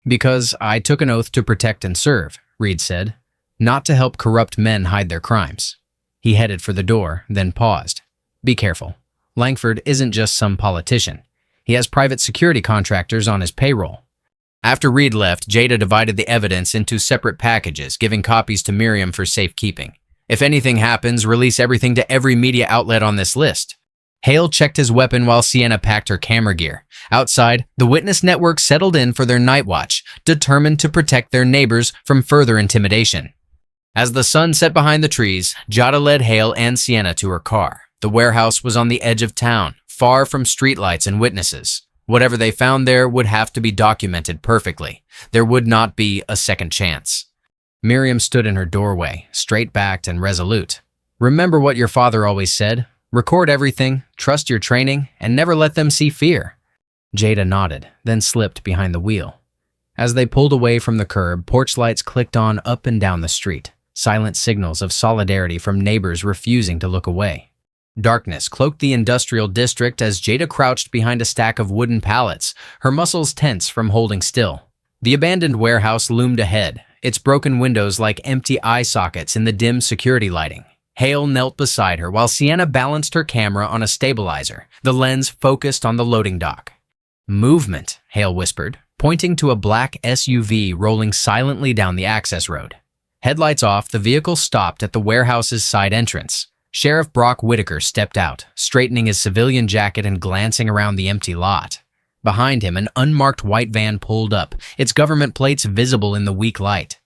Because I took an oath to protect and serve, Reed said, not to help corrupt men hide their crimes. He headed for the door, then paused. Be careful. Langford isn't just some politician. He has private security contractors on his payroll. After Reed left, Jada divided the evidence into separate packages, giving copies to Miriam for safekeeping. If anything happens, release everything to every media outlet on this list. Hale checked his weapon while Sienna packed her camera gear. Outside, the witness network settled in for their night watch, determined to protect their neighbors from further intimidation. As the sun set behind the trees, Jada led Hale and Sienna to her car. The warehouse was on the edge of town, far from streetlights and witnesses. Whatever they found there would have to be documented perfectly. There would not be a second chance. Miriam stood in her doorway, straight-backed and resolute. Remember what your father always said. Record everything, trust your training, and never let them see fear. Jada nodded, then slipped behind the wheel. As they pulled away from the curb, porch lights clicked on up and down the street, silent signals of solidarity from neighbors refusing to look away. Darkness cloaked the industrial district as Jada crouched behind a stack of wooden pallets, her muscles tense from holding still. The abandoned warehouse loomed ahead, its broken windows like empty eye sockets in the dim security lighting. Hale knelt beside her while Sienna balanced her camera on a stabilizer, the lens focused on the loading dock. Movement, Hale whispered, pointing to a black SUV rolling silently down the access road. Headlights off, the vehicle stopped at the warehouse's side entrance. Sheriff Brock Whitaker stepped out, straightening his civilian jacket and glancing around the empty lot. Behind him, an unmarked white van pulled up, its government plates visible in the weak light.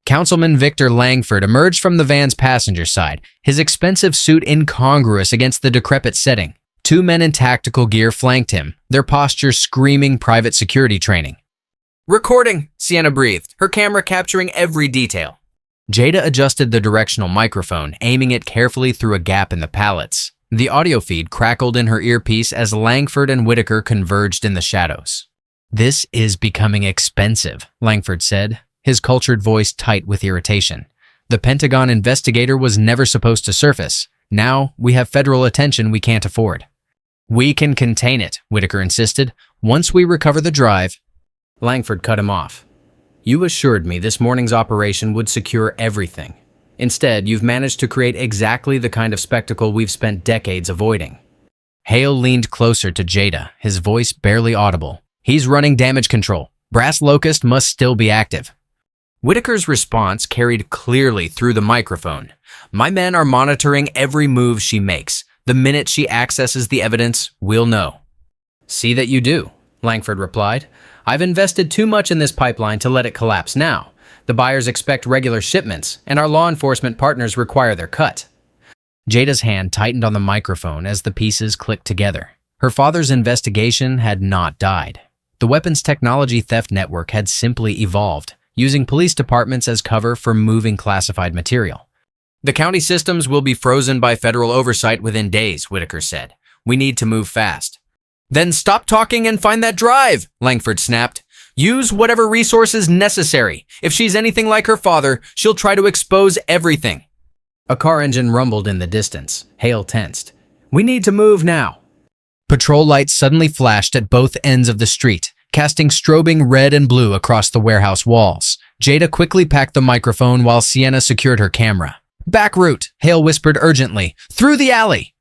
Councilman Victor Langford emerged from the van's passenger side, his expensive suit incongruous against the decrepit setting. 2 men in tactical gear flanked him, their posture screaming private security training. Recording, Sienna breathed, her camera capturing every detail. Jada adjusted the directional microphone, aiming it carefully through a gap in the pallets. The audio feed crackled in her earpiece as Langford and Whitaker converged in the shadows. This is becoming expensive, Langford said, his cultured voice tight with irritation. The Pentagon investigator was never supposed to surface. Now we have federal attention we can't afford. We can contain it, Whitaker insisted. Once we recover the drive. Langford cut him off. You assured me this morning's operation would secure everything. Instead, you've managed to create exactly the kind of spectacle we've spent decades avoiding. Hale leaned closer to Jada, his voice barely audible. He's running damage control. Brass Locust must still be active. Whitaker's response carried clearly through the microphone. My men are monitoring every move she makes. The minute she accesses the evidence, we'll know. See that you do, Langford replied. I've invested too much in this pipeline to let it collapse now. The buyers expect regular shipments, and our law enforcement partners require their cut. Jada's hand tightened on the microphone as the pieces clicked together. Her father's investigation had not died. The weapons technology theft network had simply evolved, using police departments as cover for moving classified material. The county systems will be frozen by federal oversight within days, Whitaker said. We need to move fast. Then stop talking and find that drive, Langford snapped. Use whatever resources necessary. If she's anything like her father, she'll try to expose everything. A car engine rumbled in the distance. Hale tensed. We need to move now. Patrol lights suddenly flashed at both ends of the street, casting strobing red and blue across the warehouse walls. Jada quickly packed the microphone while Sienna secured her camera. Back route, Hale whispered urgently. Through the alley.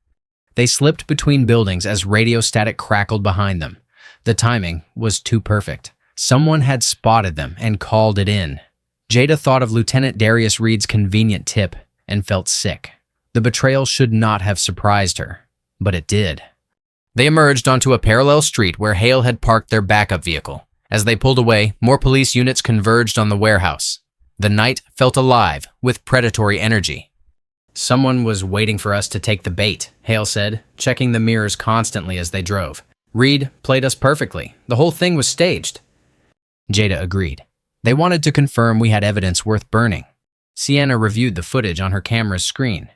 They slipped between buildings as radio static crackled behind them. The timing was too perfect. Someone had spotted them and called it in. Jada thought of Lieutenant Darius Reed's convenient tip and felt sick. The betrayal should not have surprised her, but it did. They emerged onto a parallel street where Hale had parked their backup vehicle. As they pulled away, more police units converged on the warehouse. The night felt alive with predatory energy. Someone was waiting for us to take the bait, Hale said, checking the mirrors constantly as they drove. Reed played us perfectly. The whole thing was staged. Jada agreed. They wanted to confirm we had evidence worth burning. Sienna reviewed the footage on her camera's screen.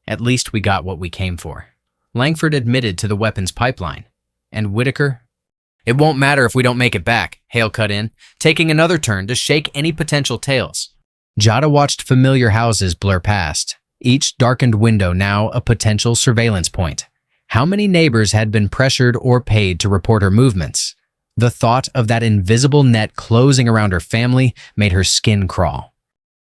At least we got what we came for. Langford admitted to the weapons pipeline. And Whitaker? It won't matter if we don't make it back, Hale cut in, taking another turn to shake any potential tails. Jada watched familiar houses blur past, each darkened window now a potential surveillance point. How many neighbors had been pressured or paid to report her movements? The thought of that invisible net closing around her family made her skin crawl.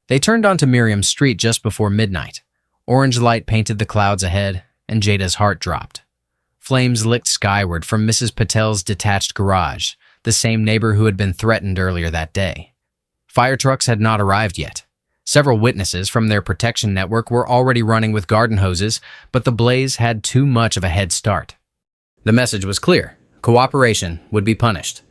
They turned onto Miriam Street just before midnight. Orange light painted the clouds ahead, and Jada's heart dropped. Flames licked skyward from Mrs. Patel's detached garage, the same neighbor who had been threatened earlier that day. Fire trucks had not arrived yet. Several witnesses from their protection network were already running with garden hoses, but the blaze had too much of a head start. The message was clear. Cooperation would be punished.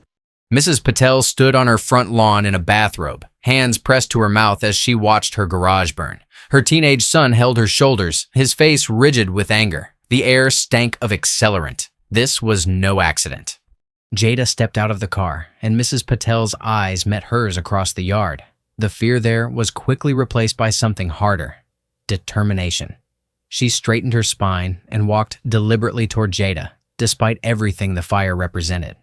Mrs. Patel stood on her front lawn in a bathrobe, hands pressed to her mouth as she watched her garage burn. Her teenage son held her shoulders, his face rigid with anger. The air stank of accelerant. This was no accident. Jada stepped out of the car, and Mrs. Patel's eyes met hers across the yard. The fear there was quickly replaced by something harder. Determination. She straightened her spine and walked deliberately toward Jada, despite everything the fire represented.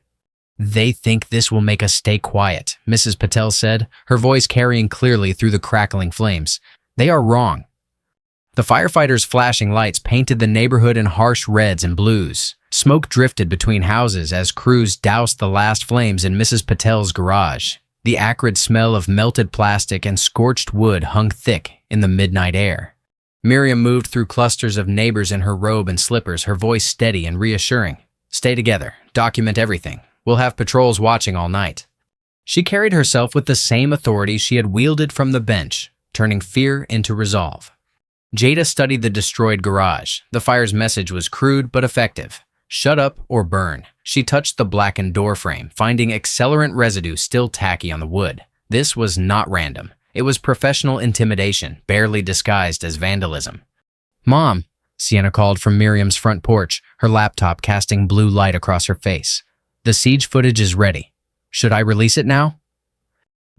They think this will make us stay quiet, Mrs. Patel said, her voice carrying clearly through the crackling flames. They are wrong. The firefighters' flashing lights painted the neighborhood in harsh reds and blues. Smoke drifted between houses as crews doused the last flames in Mrs. Patel's garage. The acrid smell of melted plastic and scorched wood hung thick in the midnight air. Miriam moved through clusters of neighbors in her robe and slippers, her voice steady and reassuring. Stay together. Document everything. We'll have patrols watching all night. She carried herself with the same authority she had wielded from the bench, turning fear into resolve. Jada studied the destroyed garage. The fire's message was crude but effective. Shut up or burn. She touched the blackened doorframe, finding accelerant residue still tacky on the wood. This was not random. It was professional intimidation, barely disguised as vandalism. Mom, Sienna called from Miriam's front porch, her laptop casting blue light across her face. The siege footage is ready. Should I release it now?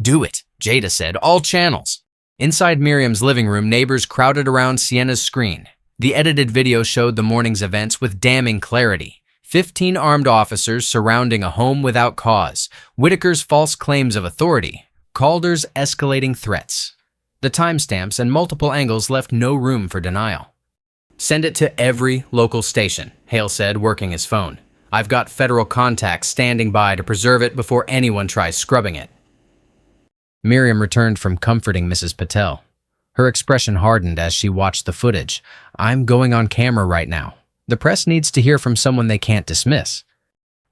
Do it, Jada said. All channels. Inside Miriam's living room, neighbors crowded around Sienna's screen. The edited video showed the morning's events with damning clarity. 15 armed officers surrounding a home without cause, Whitaker's false claims of authority, Calder's escalating threats. The timestamps and multiple angles left no room for denial. "Send it to every local station," Hale said, working his phone. "I've got federal contacts standing by to preserve it before anyone tries scrubbing it." Miriam returned from comforting Mrs. Patel. Her expression hardened as she watched the footage. "I'm going on camera right now. The press needs to hear from someone they can't dismiss."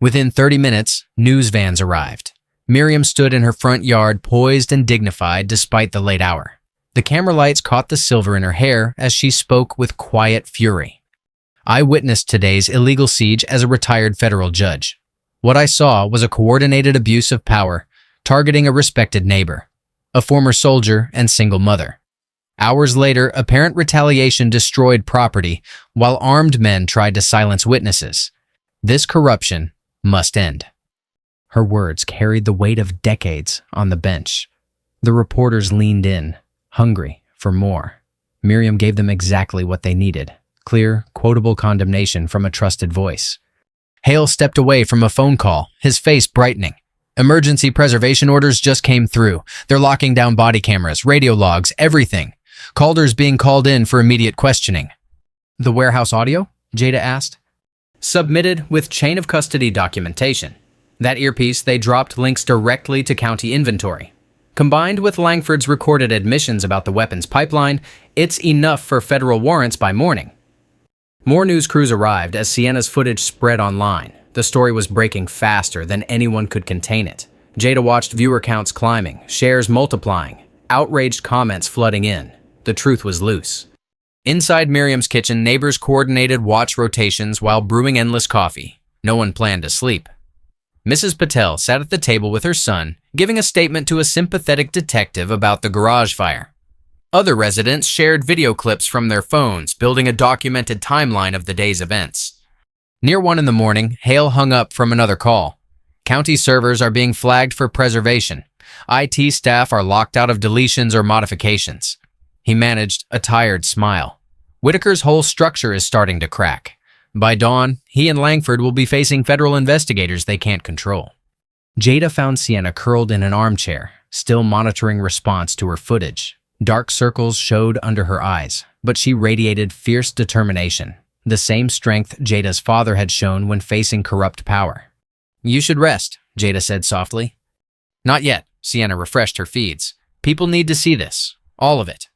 Within 30 minutes, news vans arrived. Miriam stood in her front yard, poised and dignified despite the late hour. The camera lights caught the silver in her hair as she spoke with quiet fury. "I witnessed today's illegal siege as a retired federal judge. What I saw was a coordinated abuse of power, targeting a respected neighbor, a former soldier and single mother. Hours later, apparent retaliation destroyed property, while armed men tried to silence witnesses. This corruption must end." Her words carried the weight of decades on the bench. The reporters leaned in, hungry for more. Miriam gave them exactly what they needed: clear, quotable condemnation from a trusted voice. Hale stepped away from a phone call, his face brightening. "Emergency preservation orders just came through. They're locking down body cameras, radio logs, everything. Calder's being called in for immediate questioning." "The warehouse audio?" Jada asked. "Submitted with chain of custody documentation. That earpiece, they dropped links directly to county inventory. Combined with Langford's recorded admissions about the weapons pipeline, it's enough for federal warrants by morning." More news crews arrived as Sienna's footage spread online. The story was breaking faster than anyone could contain it. Jada watched viewer counts climbing, shares multiplying, outraged comments flooding in. The truth was loose. Inside Miriam's kitchen, neighbors coordinated watch rotations while brewing endless coffee. No one planned to sleep. Mrs. Patel sat at the table with her son, giving a statement to a sympathetic detective about the garage fire. Other residents shared video clips from their phones, building a documented timeline of the day's events. Near 1 in the morning, Hale hung up from another call. "County servers are being flagged for preservation. IT staff are locked out of deletions or modifications." He managed a tired smile. "Whitaker's whole structure is starting to crack. By dawn, he and Langford will be facing federal investigators they can't control." Jada found Sienna curled in an armchair, still monitoring response to her footage. Dark circles showed under her eyes, but she radiated fierce determination, the same strength Jada's father had shown when facing corrupt power. "You should rest," Jada said softly. "Not yet," Sienna refreshed her feeds. "People need to see this. All of it."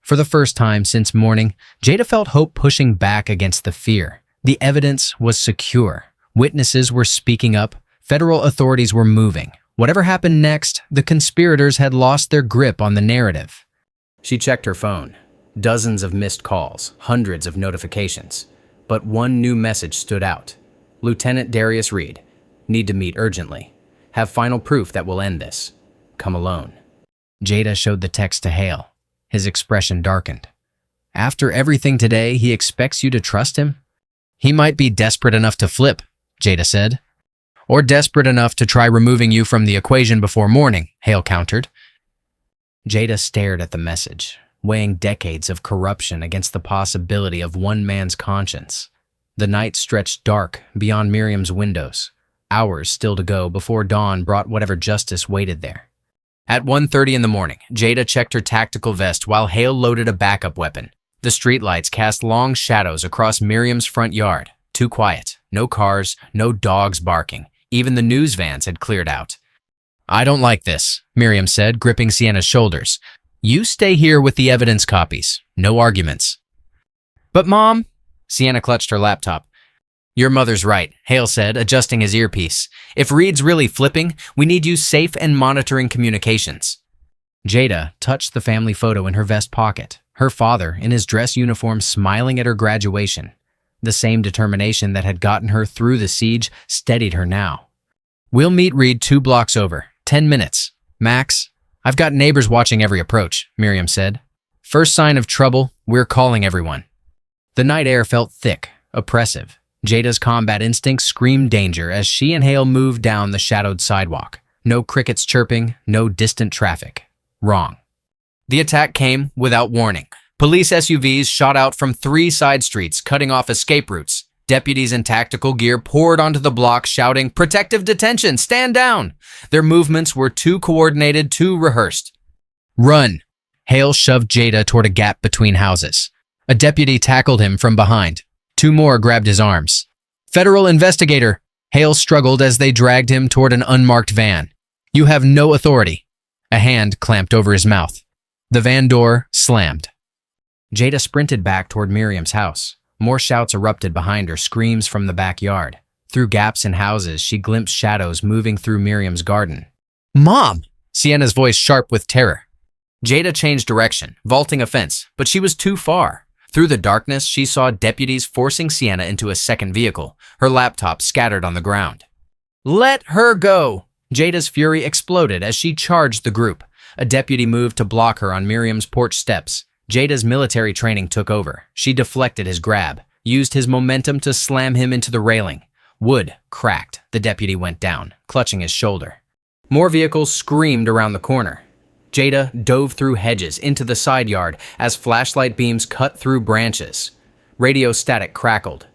For the first time since morning, Jada felt hope pushing back against the fear. The evidence was secure. Witnesses were speaking up. Federal authorities were moving. Whatever happened next, the conspirators had lost their grip on the narrative. She checked her phone. Dozens of missed calls, hundreds of notifications. But one new message stood out. "Lieutenant Darius Reed. Need to meet urgently. Have final proof that will end this. Come alone." Jada showed the text to Hale. His expression darkened. "After everything today, he expects you to trust him?" "He might be desperate enough to flip," Jada said. "Or desperate enough to try removing you from the equation before morning," Hale countered. Jada stared at the message, weighing decades of corruption against the possibility of one man's conscience. The night stretched dark beyond Miriam's windows. Hours still to go before dawn brought whatever justice waited there. At 1:30 in the morning, Jada checked her tactical vest while Hale loaded a backup weapon. The streetlights cast long shadows across Miriam's front yard. Too quiet. No cars, no dogs barking. Even the news vans had cleared out. "I don't like this," Miriam said, gripping Sienna's shoulders. "You stay here with the evidence copies. No arguments." "But Mom," Sienna clutched her laptop. "Your mother's right," Hale said, adjusting his earpiece. "If Reed's really flipping, we need you safe and monitoring communications." Jada touched the family photo in her vest pocket, her father in his dress uniform smiling at her graduation. The same determination that had gotten her through the siege steadied her now. "We'll meet Reed 2 blocks over. 10 minutes. Max." "I've got neighbors watching every approach," Miriam said. "First sign of trouble, we're calling everyone." The night air felt thick, oppressive. Jada's combat instincts screamed danger as she and Hale moved down the shadowed sidewalk. No crickets chirping, no distant traffic. Wrong. The attack came without warning. Police SUVs shot out from 3 side streets, cutting off escape routes. Deputies in tactical gear poured onto the block shouting, "Protective detention! Stand down!" Their movements were too coordinated, too rehearsed. "Run!" Hale shoved Jada toward a gap between houses. A deputy tackled him from behind. Two more grabbed his arms. "Federal investigator!" Hale struggled as they dragged him toward an unmarked van. "You have no authority." A hand clamped over his mouth. The van door slammed. Jada sprinted back toward Miriam's house. More shouts erupted behind her, screams from the backyard. Through gaps in houses, she glimpsed shadows moving through Miriam's garden. "Mom!" Sienna's voice sharp with terror. Jada changed direction, vaulting a fence, but she was too far. Through the darkness, she saw deputies forcing Sienna into a second vehicle, her laptop scattered on the ground. "Let her go!" Jada's fury exploded as she charged the group. A deputy moved to block her on Miriam's porch steps. Jada's military training took over. She deflected his grab, used his momentum to slam him into the railing. Wood cracked. The deputy went down, clutching his shoulder. More vehicles screamed around the corner. Jada dove through hedges into the side yard as flashlight beams cut through branches. Radio static crackled.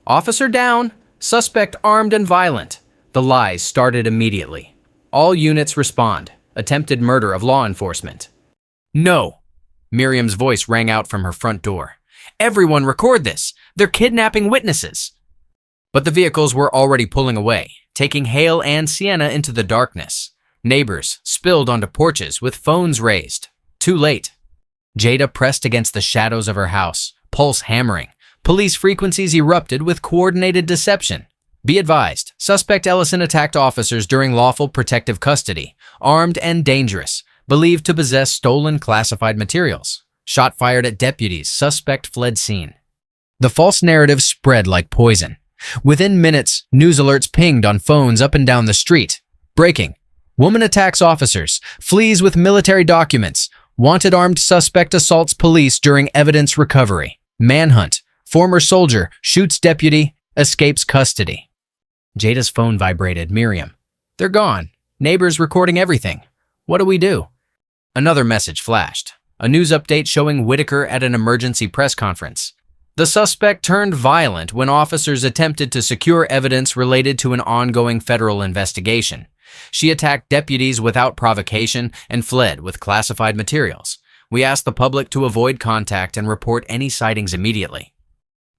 "Officer down! Suspect armed and violent!" The lies started immediately. "All units respond. Attempted murder of law enforcement." "No!" Miriam's voice rang out from her front door. "Everyone record this! They're kidnapping witnesses!" But the vehicles were already pulling away, taking Hale and Sienna into the darkness. Neighbors spilled onto porches with phones raised. Too late. Jada pressed against the shadows of her house, pulse hammering. Police frequencies erupted with coordinated deception. "Be advised, suspect Ellison attacked officers during lawful protective custody, armed and dangerous, believed to possess stolen classified materials. Shot fired at deputies, suspect fled scene." The false narrative spread like poison. Within minutes, news alerts pinged on phones up and down the street. Breaking. Woman attacks officers, flees with military documents. Wanted armed suspect assaults police during evidence recovery. Manhunt. Former soldier shoots deputy, escapes custody. Jada's phone vibrated. "Miriam. They're gone. Neighbors recording everything. What do we do?" Another message flashed. A news update showing Whitaker at an emergency press conference. The suspect turned violent when officers attempted to secure evidence related to an ongoing federal investigation. She attacked deputies without provocation and fled with classified materials. We asked the public to avoid contact and report any sightings immediately.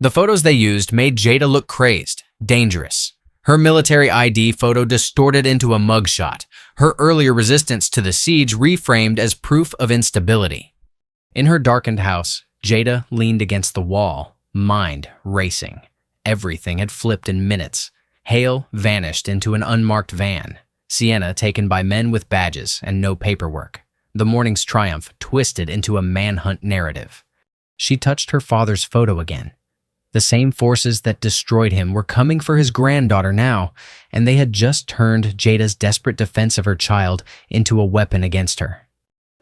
The photos they used made Jada look crazed, dangerous. Her military ID photo distorted into a mugshot, her earlier resistance to the siege reframed as proof of instability. In her darkened house, Jada leaned against the wall, mind racing. Everything had flipped in minutes. Hale vanished into an unmarked van. Sienna taken by men with badges and no paperwork. The morning's triumph twisted into a manhunt narrative. She touched her father's photo again. The same forces that destroyed him were coming for his granddaughter now, and they had just turned Jada's desperate defense of her child into a weapon against her.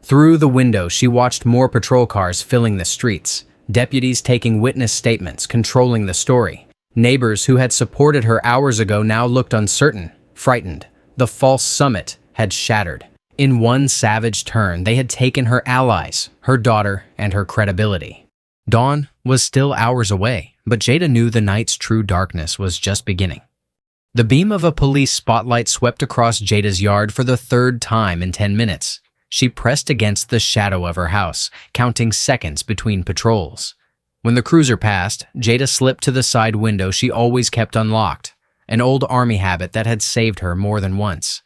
Through the window, she watched more patrol cars filling the streets, deputies taking witness statements, controlling the story. Neighbors who had supported her hours ago now looked uncertain, frightened. The false summit had shattered. In one savage turn, they had taken her allies, her daughter, and her credibility. Dawn was still hours away, but Jada knew the night's true darkness was just beginning. The beam of a police spotlight swept across Jada's yard for the third time in 10 minutes. She pressed against the shadow of her house, counting seconds between patrols. When the cruiser passed, Jada slipped to the side window she always kept unlocked, an old army habit that had saved her more than once.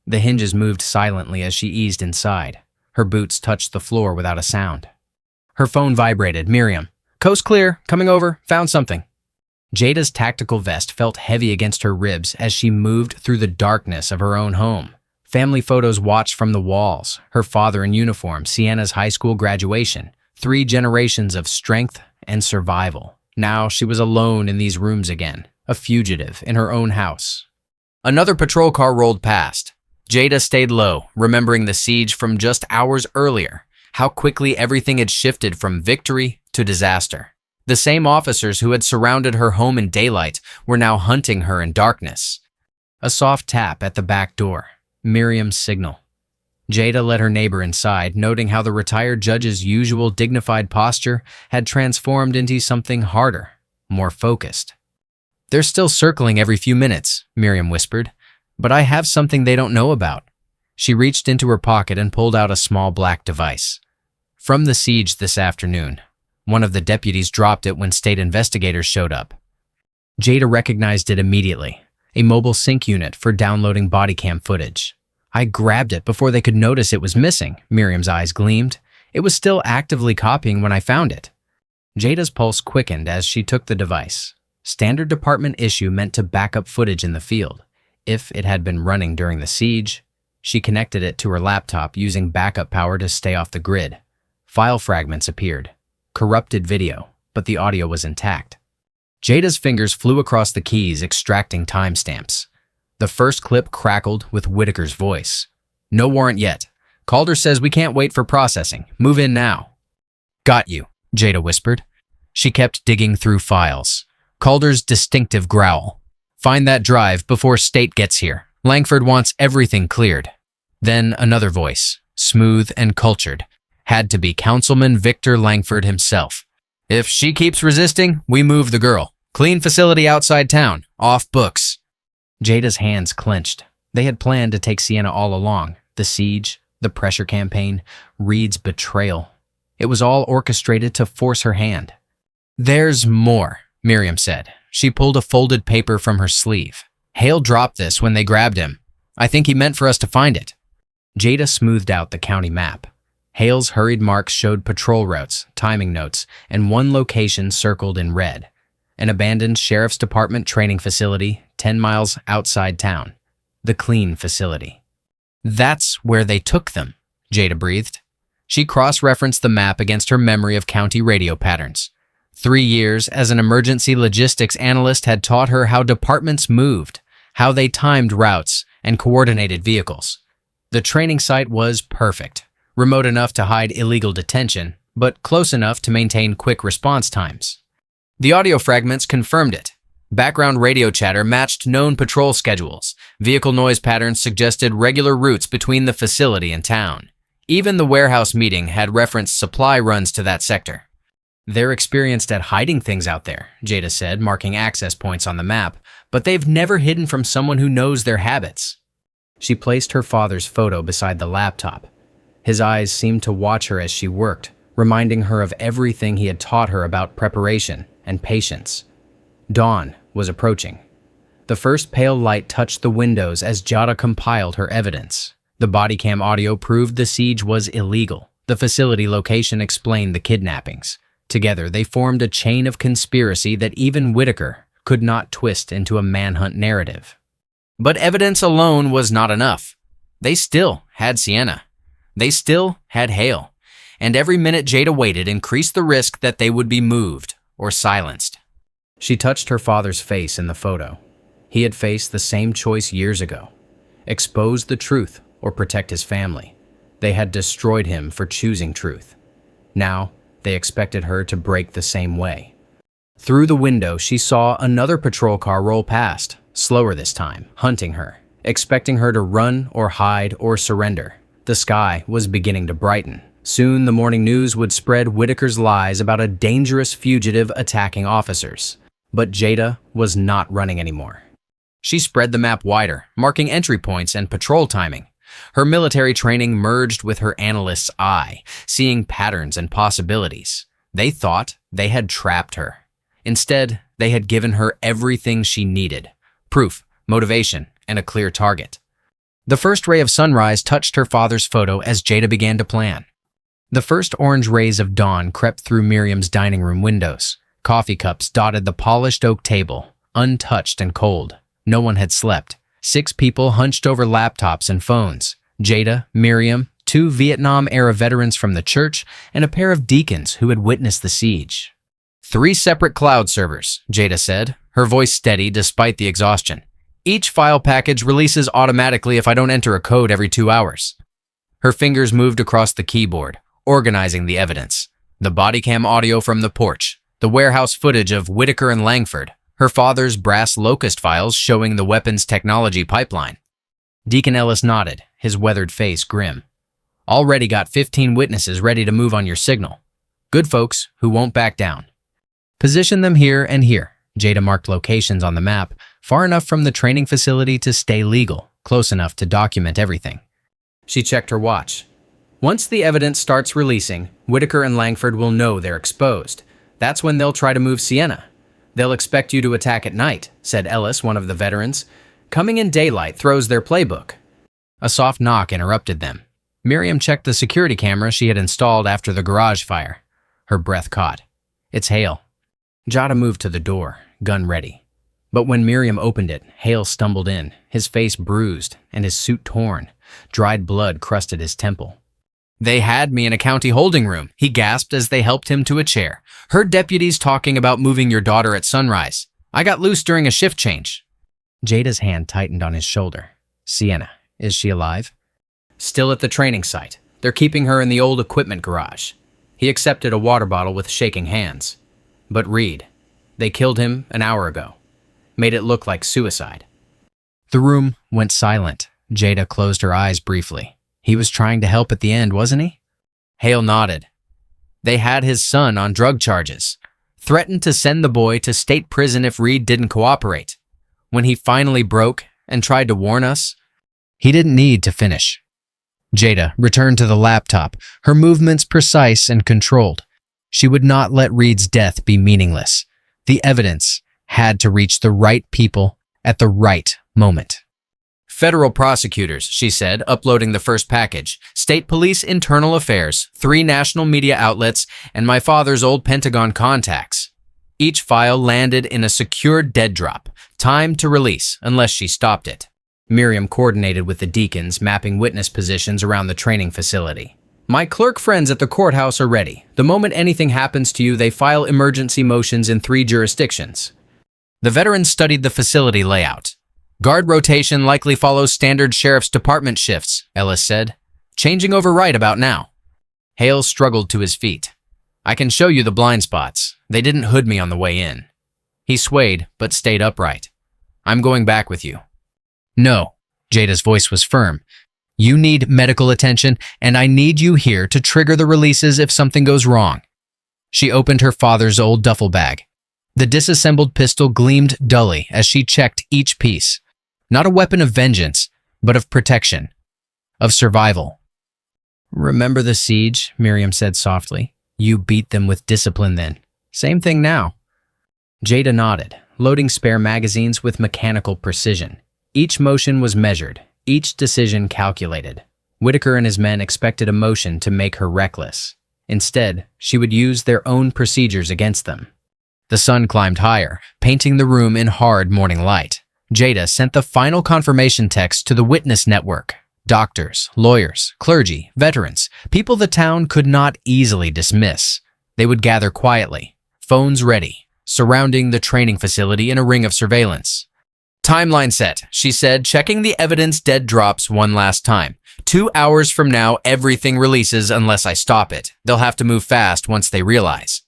The hinges moved silently as she eased inside. Her boots touched the floor without a sound. Her phone vibrated. "Miriam. Coast clear. Coming over. Found something." Jada's tactical vest felt heavy against her ribs as she moved through the darkness of her own home. Family photos watched from the walls, her father in uniform, Sienna's high school graduation, 3 generations of strength and survival. Now she was alone in these rooms again, a fugitive in her own house. Another patrol car rolled past. Jada stayed low, remembering the siege from just hours earlier, how quickly everything had shifted from victory to disaster. The same officers who had surrounded her home in daylight were now hunting her in darkness. A soft tap at the back door. Miriam's signal. Jada led her neighbor inside, noting how the retired judge's usual dignified posture had transformed into something harder, more focused. They're still circling every few minutes, Miriam whispered. But I have something they don't know about. She reached into her pocket and pulled out a small black device. From the siege this afternoon. One of the deputies dropped it when state investigators showed up. Jada recognized it immediately. A mobile sync unit for downloading body cam footage. I grabbed it before they could notice it was missing, Miriam's eyes gleamed. It was still actively copying when I found it. Jada's pulse quickened as she took the device. Standard department issue meant to back up footage in the field. If it had been running during the siege, she connected it to her laptop using backup power to stay off the grid. File fragments appeared. Corrupted video, but the audio was intact. Jada's fingers flew across the keys, extracting timestamps. The first clip crackled with Whitaker's voice. No warrant yet. Calder says we can't wait for processing. Move in now. Got you, Jada whispered. She kept digging through files. Calder's distinctive growl. Find that drive before state gets here. Langford wants everything cleared. Then another voice, smooth and cultured. Had to be Councilman Victor Langford himself. If she keeps resisting, we move the girl. Clean facility outside town. Off books. Jada's hands clenched. They had planned to take Sienna all along. The siege, the pressure campaign, Reed's betrayal. It was all orchestrated to force her hand. There's more, Miriam said. She pulled a folded paper from her sleeve. Hale dropped this when they grabbed him. I think he meant for us to find it. Jada smoothed out the county map. Hale's hurried marks showed patrol routes, timing notes, and one location circled in red. An abandoned sheriff's department training facility 10 miles outside town. The clean facility. That's where they took them, Jada breathed. She cross-referenced the map against her memory of county radio patterns. 3 years as an emergency logistics analyst had taught her how departments moved, how they timed routes and coordinated vehicles. The training site was perfect. Remote enough to hide illegal detention, but close enough to maintain quick response times. The audio fragments confirmed it. Background radio chatter matched known patrol schedules. Vehicle noise patterns suggested regular routes between the facility and town. Even the warehouse meeting had referenced supply runs to that sector. They're experienced at hiding things out there, Jada said, marking access points on the map, but they've never hidden from someone who knows their habits. She placed her father's photo beside the laptop. His eyes seemed to watch her as she worked, reminding her of everything he had taught her about preparation and patience. Dawn was approaching. The first pale light touched the windows as Jada compiled her evidence. The body cam audio proved the siege was illegal. The facility location explained the kidnappings. Together, they formed a chain of conspiracy that even Whitaker could not twist into a manhunt narrative. But evidence alone was not enough. They still had Sienna. They still had Hale. And every minute Jada waited increased the risk that they would be moved or silenced. She touched her father's face in the photo. He had faced the same choice years ago. Expose the truth or protect his family. They had destroyed him for choosing truth. Now, they expected her to break the same way. Through the window, she saw another patrol car roll past, slower this time, hunting her, expecting her to run or hide or surrender. The sky was beginning to brighten. Soon the morning news would spread Whitaker's lies about a dangerous fugitive attacking officers. But Jada was not running anymore. She spread the map wider, marking entry points and patrol timing. Her military training merged with her analyst's eye, seeing patterns and possibilities. They thought they had trapped her. Instead, they had given her everything she needed: proof, motivation, and a clear target. The first ray of sunrise touched her father's photo as Jada began to plan. The first orange rays of dawn crept through Miriam's dining room windows. Coffee cups dotted the polished oak table, untouched and cold. No one had slept. 6 people hunched over laptops and phones. Jada, Miriam, 2 Vietnam-era veterans from the church, and a pair of deacons who had witnessed the siege. 3 separate cloud servers, Jada said, her voice steady despite the exhaustion. Each file package releases automatically if I don't enter a code every 2 hours. Her fingers moved across the keyboard, organizing the evidence. The body cam audio from the porch, the warehouse footage of Whitaker and Langford, her father's Brass Locust files showing the weapons technology pipeline. Deacon Ellis nodded, his weathered face grim. Already got 15 witnesses ready to move on your signal. Good folks who won't back down. Position them here and here, Jada marked locations on the map, far enough from the training facility to stay legal, close enough to document everything. She checked her watch. Once the evidence starts releasing, Whitaker and Langford will know they're exposed. That's when they'll try to move Sienna. They'll expect you to attack at night, said Ellis, one of the veterans. Coming in daylight throws their playbook. A soft knock interrupted them. Miriam checked the security camera she had installed after the garage fire. Her breath caught. It's Hale. Jada moved to the door, gun ready. But when Miriam opened it, Hale stumbled in, his face bruised and his suit torn. Dried blood crusted his temple. They had me in a county holding room, he gasped as they helped him to a chair. Heard deputies talking about moving your daughter at sunrise. I got loose during a shift change. Jada's hand tightened on his shoulder. Sienna, is she alive? Still at the training site. They're keeping her in the old equipment garage. He accepted a water bottle with shaking hands. But Reed, they killed him an hour ago. Made it look like suicide. The room went silent. Jada closed her eyes briefly. He was trying to help at the end, wasn't he? Hale nodded. They had his son on drug charges. Threatened to send the boy to state prison if Reed didn't cooperate. When he finally broke and tried to warn us, he didn't need to finish. Jada returned to the laptop, her movements precise and controlled. She would not let Reed's death be meaningless. The evidence had to reach the right people at the right moment. Federal prosecutors, she said, uploading the first package. State police internal affairs, 3 national media outlets, and my father's old Pentagon contacts. Each file landed in a secured dead drop. Time to release, unless she stopped it. Miriam coordinated with the deacons, mapping witness positions around the training facility. My clerk friends at the courthouse are ready. The moment anything happens to you, they file emergency motions in 3 jurisdictions. The veterans studied the facility layout. Guard rotation likely follows standard sheriff's department shifts, Ellis said. Changing over right about now. Hale struggled to his feet. I can show you the blind spots. They didn't hood me on the way in. He swayed, but stayed upright. I'm going back with you. No, Jada's voice was firm. You need medical attention, and I need you here to trigger the releases if something goes wrong. She opened her father's old duffel bag. The disassembled pistol gleamed dully as she checked each piece. Not a weapon of vengeance, but of protection, of survival. Remember the siege, Miriam said softly. You beat them with discipline then. Same thing now. Jada nodded, loading spare magazines with mechanical precision. Each motion was measured, each decision calculated. Whitaker and his men expected emotion to make her reckless. Instead, she would use their own procedures against them. The sun climbed higher, painting the room in hard morning light. Jada sent the final confirmation text to the witness network. Doctors, lawyers, clergy, veterans, people the town could not easily dismiss. They would gather quietly, phones ready, surrounding the training facility in a ring of surveillance. Timeline set, she said, checking the evidence dead drops one last time. 2 hours from now, everything releases unless I stop it. They'll have to move fast once they realize.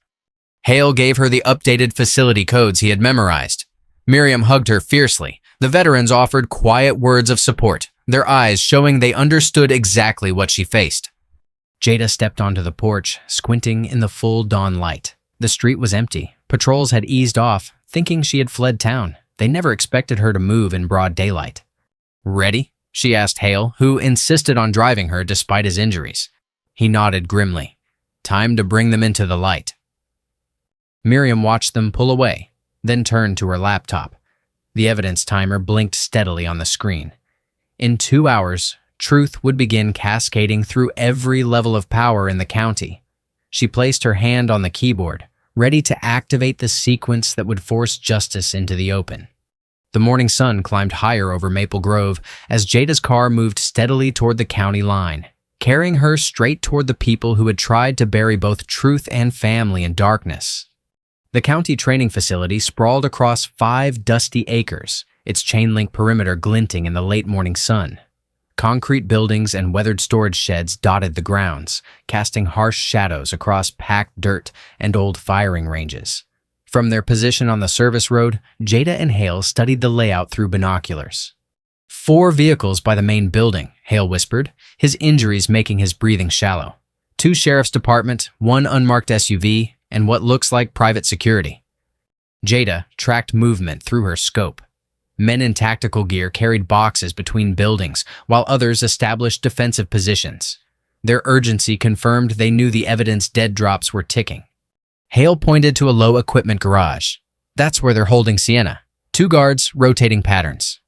Hale gave her the updated facility codes he had memorized. Miriam hugged her fiercely. The veterans offered quiet words of support, their eyes showing they understood exactly what she faced. Jada stepped onto the porch, squinting in the full dawn light. The street was empty. Patrols had eased off, thinking she had fled town. They never expected her to move in broad daylight. Ready? She asked Hale, who insisted on driving her despite his injuries. He nodded grimly. Time to bring them into the light. Miriam watched them pull away, then turned to her laptop. The evidence timer blinked steadily on the screen. In 2 hours, truth would begin cascading through every level of power in the county. She placed her hand on the keyboard, ready to activate the sequence that would force justice into the open. The morning sun climbed higher over Maple Grove as Jada's car moved steadily toward the county line, carrying her straight toward the people who had tried to bury both truth and family in darkness. The county training facility sprawled across 5 dusty acres, its chain-link perimeter glinting in the late morning sun. Concrete buildings and weathered storage sheds dotted the grounds, casting harsh shadows across packed dirt and old firing ranges. From their position on the service road, Jada and Hale studied the layout through binoculars. 4 vehicles by the main building, Hale whispered, his injuries making his breathing shallow. 2 sheriff's department, 1 unmarked SUV, and what looks like private security. Jada tracked movement through her scope. Men in tactical gear carried boxes between buildings, while others established defensive positions. Their urgency confirmed they knew the evidence dead drops were ticking. Hale pointed to a low-equipment garage. That's where they're holding Sienna. 2 guards, rotating patterns.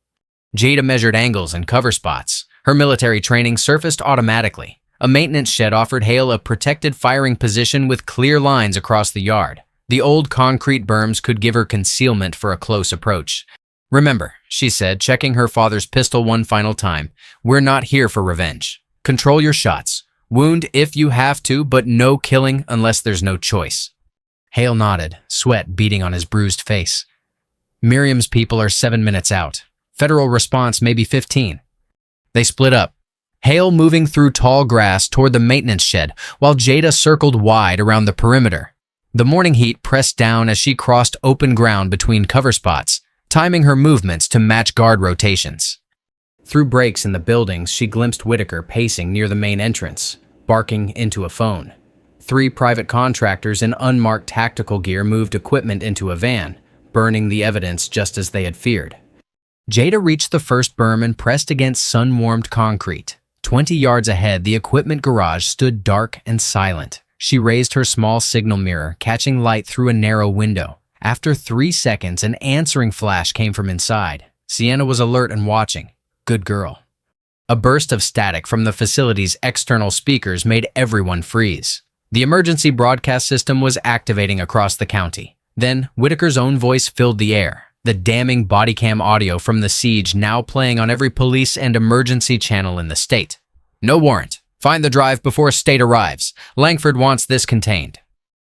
Jada measured angles and cover spots. Her military training surfaced automatically. A maintenance shed offered Hale a protected firing position with clear lines across the yard. The old concrete berms could give her concealment for a close approach. "Remember," she said, checking her father's pistol one final time, "we're not here for revenge. Control your shots. Wound if you have to, but no killing unless there's no choice." Hale nodded, sweat beading on his bruised face. "Miriam's people are 7 minutes out. Federal response may be 15. They split up. Hale moving through tall grass toward the maintenance shed, while Jada circled wide around the perimeter. The morning heat pressed down as she crossed open ground between cover spots, timing her movements to match guard rotations. Through breaks in the buildings, she glimpsed Whitaker pacing near the main entrance, barking into a phone. 3 private contractors in unmarked tactical gear moved equipment into a van, burning the evidence just as they had feared. Jada reached the first berm and pressed against sun-warmed concrete. 20 yards ahead, the equipment garage stood dark and silent. She raised her small signal mirror, catching light through a narrow window. After 3 seconds, an answering flash came from inside. Sienna was alert and watching. Good girl. A burst of static from the facility's external speakers made everyone freeze. The emergency broadcast system was activating across the county. Then, Whitaker's own voice filled the air, the damning body cam audio from the siege now playing on every police and emergency channel in the state. "No warrant. Find the drive before state arrives. Langford wants this contained."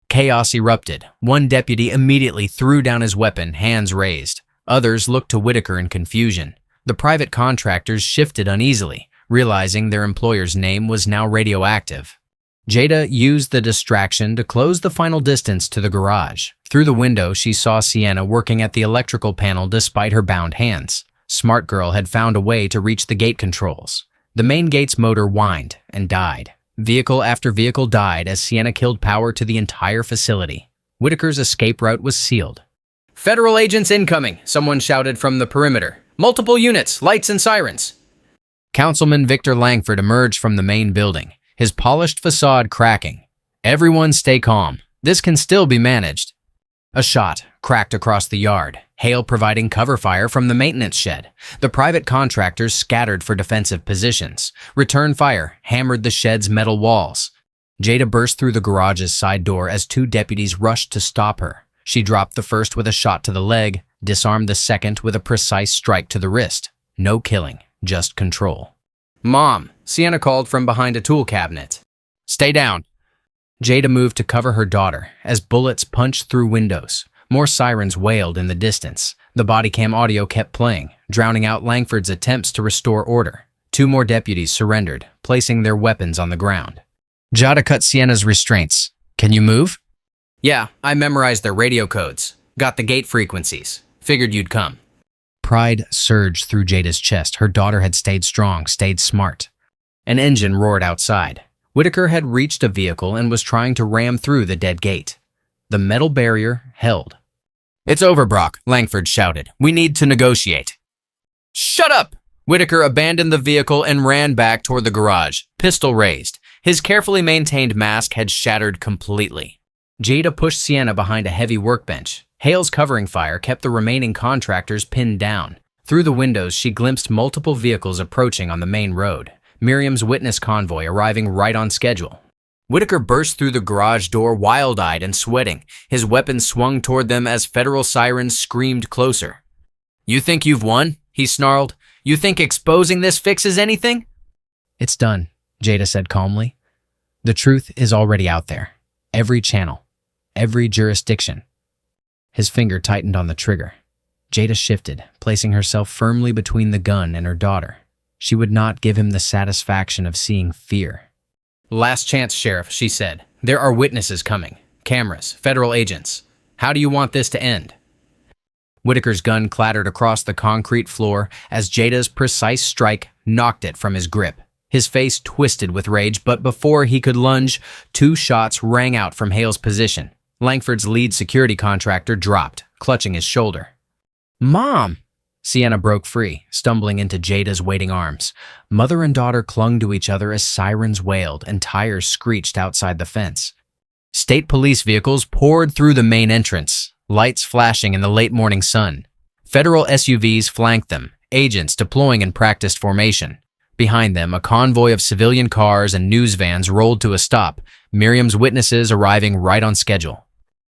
Chaos erupted. One deputy immediately threw down his weapon, hands raised. Others looked to Whitaker in confusion. The private contractors shifted uneasily, realizing their employer's name was now radioactive. Jada used the distraction to close the final distance to the garage. Through the window, she saw Sienna working at the electrical panel despite her bound hands. Smart Girl had found a way to reach the gate controls. The main gate's motor whined and died. Vehicle after vehicle died as Sienna killed power to the entire facility. Whitaker's escape route was sealed. "Federal agents incoming," someone shouted from the perimeter. "Multiple units, lights and sirens." Councilman Victor Langford emerged from the main building, his polished facade cracking. "Everyone stay calm. This can still be managed." A shot cracked across the yard, Hale providing cover fire from the maintenance shed. The private contractors scattered for defensive positions. Return fire hammered the shed's metal walls. Jada burst through the garage's side door as 2 deputies rushed to stop her. She dropped the first with a shot to the leg, disarmed the second with a precise strike to the wrist. No killing, just control. "Mom," Sienna called from behind a tool cabinet. "Stay down." Jada moved to cover her daughter as bullets punched through windows. More sirens wailed in the distance. The body cam audio kept playing, drowning out Langford's attempts to restore order. 2 more deputies surrendered, placing their weapons on the ground. Jada cut Sienna's restraints. "Can you move?" "Yeah, I memorized their radio codes. Got the gate frequencies. Figured you'd come." Pride surged through Jada's chest. Her daughter had stayed strong, stayed smart. An engine roared outside. Whitaker had reached a vehicle and was trying to ram through the dead gate. The metal barrier held. "It's over, Brock," Langford shouted. "We need to negotiate." "Shut up!" Whitaker abandoned the vehicle and ran back toward the garage, pistol raised. His carefully maintained mask had shattered completely. Jada pushed Sienna behind a heavy workbench. Hale's covering fire kept the remaining contractors pinned down. Through the windows, she glimpsed multiple vehicles approaching on the main road. Miriam's witness convoy arriving right on schedule. Whitaker burst through the garage door wild-eyed and sweating. His weapon swung toward them as federal sirens screamed closer. "You think you've won?" he snarled. "You think exposing this fixes anything?" "It's done," Jada said calmly. "The truth is already out there. Every channel. Every jurisdiction." His finger tightened on the trigger. Jada shifted, placing herself firmly between the gun and her daughter. She would not give him the satisfaction of seeing fear. "Last chance, Sheriff," she said. "There are witnesses coming. Cameras, federal agents. How do you want this to end?" Whitaker's gun clattered across the concrete floor as Jada's precise strike knocked it from his grip. His face twisted with rage, but before he could lunge, 2 shots rang out from Hale's position. Langford's lead security contractor dropped, clutching his shoulder. "Mom!" Sienna broke free, stumbling into Jada's waiting arms. Mother and daughter clung to each other as sirens wailed and tires screeched outside the fence. State police vehicles poured through the main entrance, lights flashing in the late morning sun. Federal SUVs flanked them, agents deploying in practiced formation. Behind them, a convoy of civilian cars and news vans rolled to a stop, Miriam's witnesses arriving right on schedule.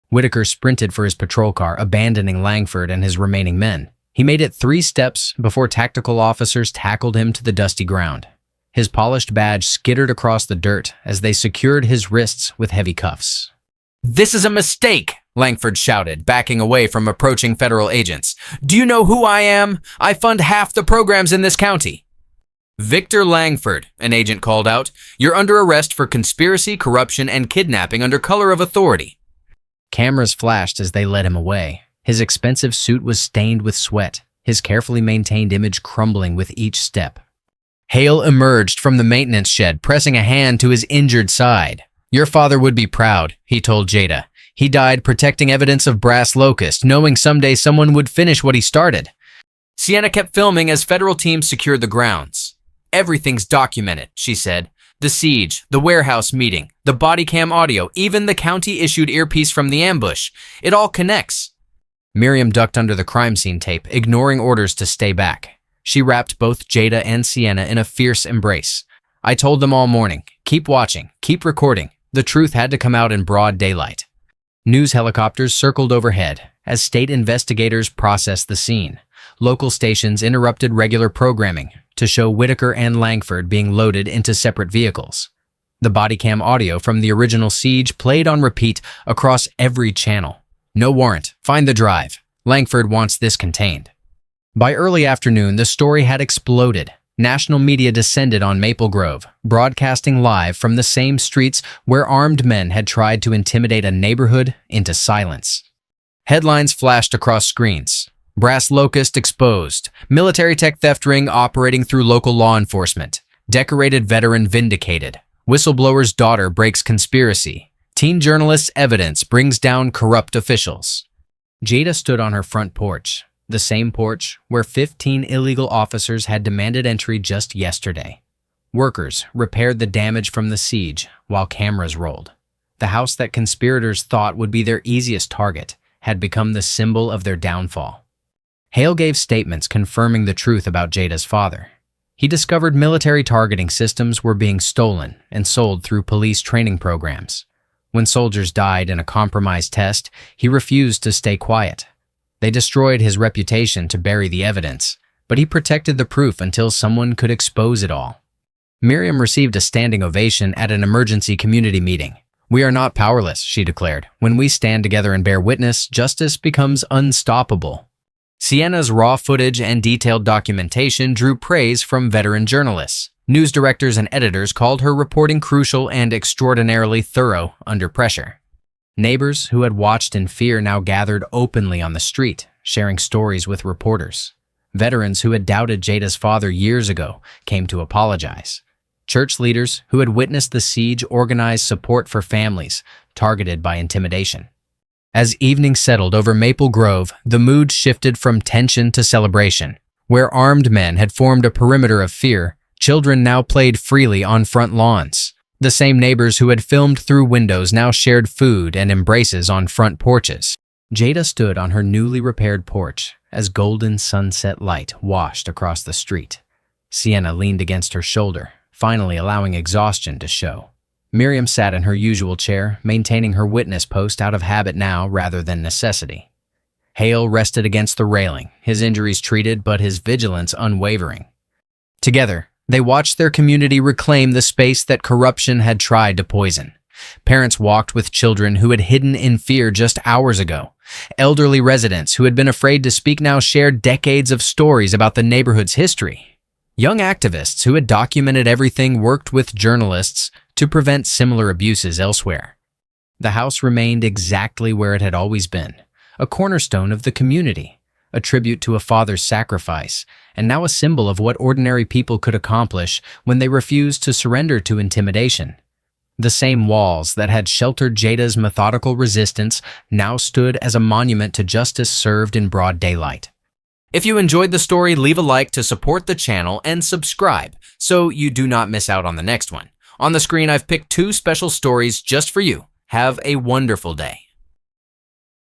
Whitaker sprinted for his patrol car, abandoning Langford and his remaining men. He made it 3 steps before tactical officers tackled him to the dusty ground. His polished badge skittered across the dirt as they secured his wrists with heavy cuffs. "This is a mistake!" Langford shouted, backing away from approaching federal agents. "Do you know who I am? I fund half the programs in this county." "Victor Langford," an agent called out. "You're under arrest for conspiracy, corruption, and kidnapping under color of authority." Cameras flashed as they led him away. His expensive suit was stained with sweat, his carefully maintained image crumbling with each step. Hale emerged from the maintenance shed, pressing a hand to his injured side. "Your father would be proud," he told Jada. "He died protecting evidence of Brass Locust, knowing someday someone would finish what he started." Sienna kept filming as federal teams secured the grounds. "Everything's documented," she said. "The siege, the warehouse meeting, the body cam audio, even the county-issued earpiece from the ambush. It all connects." Miriam ducked under the crime scene tape, ignoring orders to stay back. She wrapped both Jada and Sienna in a fierce embrace. "I told them all morning, keep watching, keep recording. The truth had to come out in broad daylight." News helicopters circled overhead as state investigators processed the scene. Local stations interrupted regular programming to show Whitaker and Langford being loaded into separate vehicles. The body cam audio from the original siege played on repeat across every channel. "No warrant. Find the drive. Langford wants this contained." By early afternoon, the story had exploded. National media descended on Maple Grove, broadcasting live from the same streets where armed men had tried to intimidate a neighborhood into silence. Headlines flashed across screens. Brass Locust exposed. Military tech theft ring operating through local law enforcement. Decorated veteran vindicated. Whistleblower's daughter breaks conspiracy. Teen journalist's evidence brings down corrupt officials. Jada stood on her front porch, the same porch where 15 illegal officers had demanded entry just yesterday. Workers repaired the damage from the siege while cameras rolled. The house that conspirators thought would be their easiest target had become the symbol of their downfall. Hale gave statements confirming the truth about Jada's father. He discovered military targeting systems were being stolen and sold through police training programs. When soldiers died in a compromised test, he refused to stay quiet. They destroyed his reputation to bury the evidence, but he protected the proof until someone could expose it all. Miriam received a standing ovation at an emergency community meeting. "We are not powerless," she declared. "When we stand together and bear witness, justice becomes unstoppable." Sienna's raw footage and detailed documentation drew praise from veteran journalists. News directors and editors called her reporting crucial and extraordinarily thorough under pressure. Neighbors who had watched in fear now gathered openly on the street, sharing stories with reporters. Veterans who had doubted Jada's father years ago came to apologize. Church leaders who had witnessed the siege organized support for families targeted by intimidation. As evening settled over Maple Grove, the mood shifted from tension to celebration. Where armed men had formed a perimeter of fear, children now played freely on front lawns. The same neighbors who had filmed through windows now shared food and embraces on front porches. Jada stood on her newly repaired porch as golden sunset light washed across the street. Sienna leaned against her shoulder, finally allowing exhaustion to show. Miriam sat in her usual chair, maintaining her witness post out of habit now rather than necessity. Hale rested against the railing, his injuries treated but his vigilance unwavering. Together, they watched their community reclaim the space that corruption had tried to poison. Parents walked with children who had hidden in fear just hours ago. Elderly residents who had been afraid to speak now shared decades of stories about the neighborhood's history. Young activists who had documented everything worked with journalists to prevent similar abuses elsewhere. The house remained exactly where it had always been, a cornerstone of the community, a tribute to a father's sacrifice, and now a symbol of what ordinary people could accomplish when they refused to surrender to intimidation. The same walls that had sheltered Jada's methodical resistance now stood as a monument to justice served in broad daylight. If you enjoyed the story, leave a like to support the channel and subscribe so you do not miss out on the next one. On the screen, I've picked 2 special stories just for you. Have a wonderful day.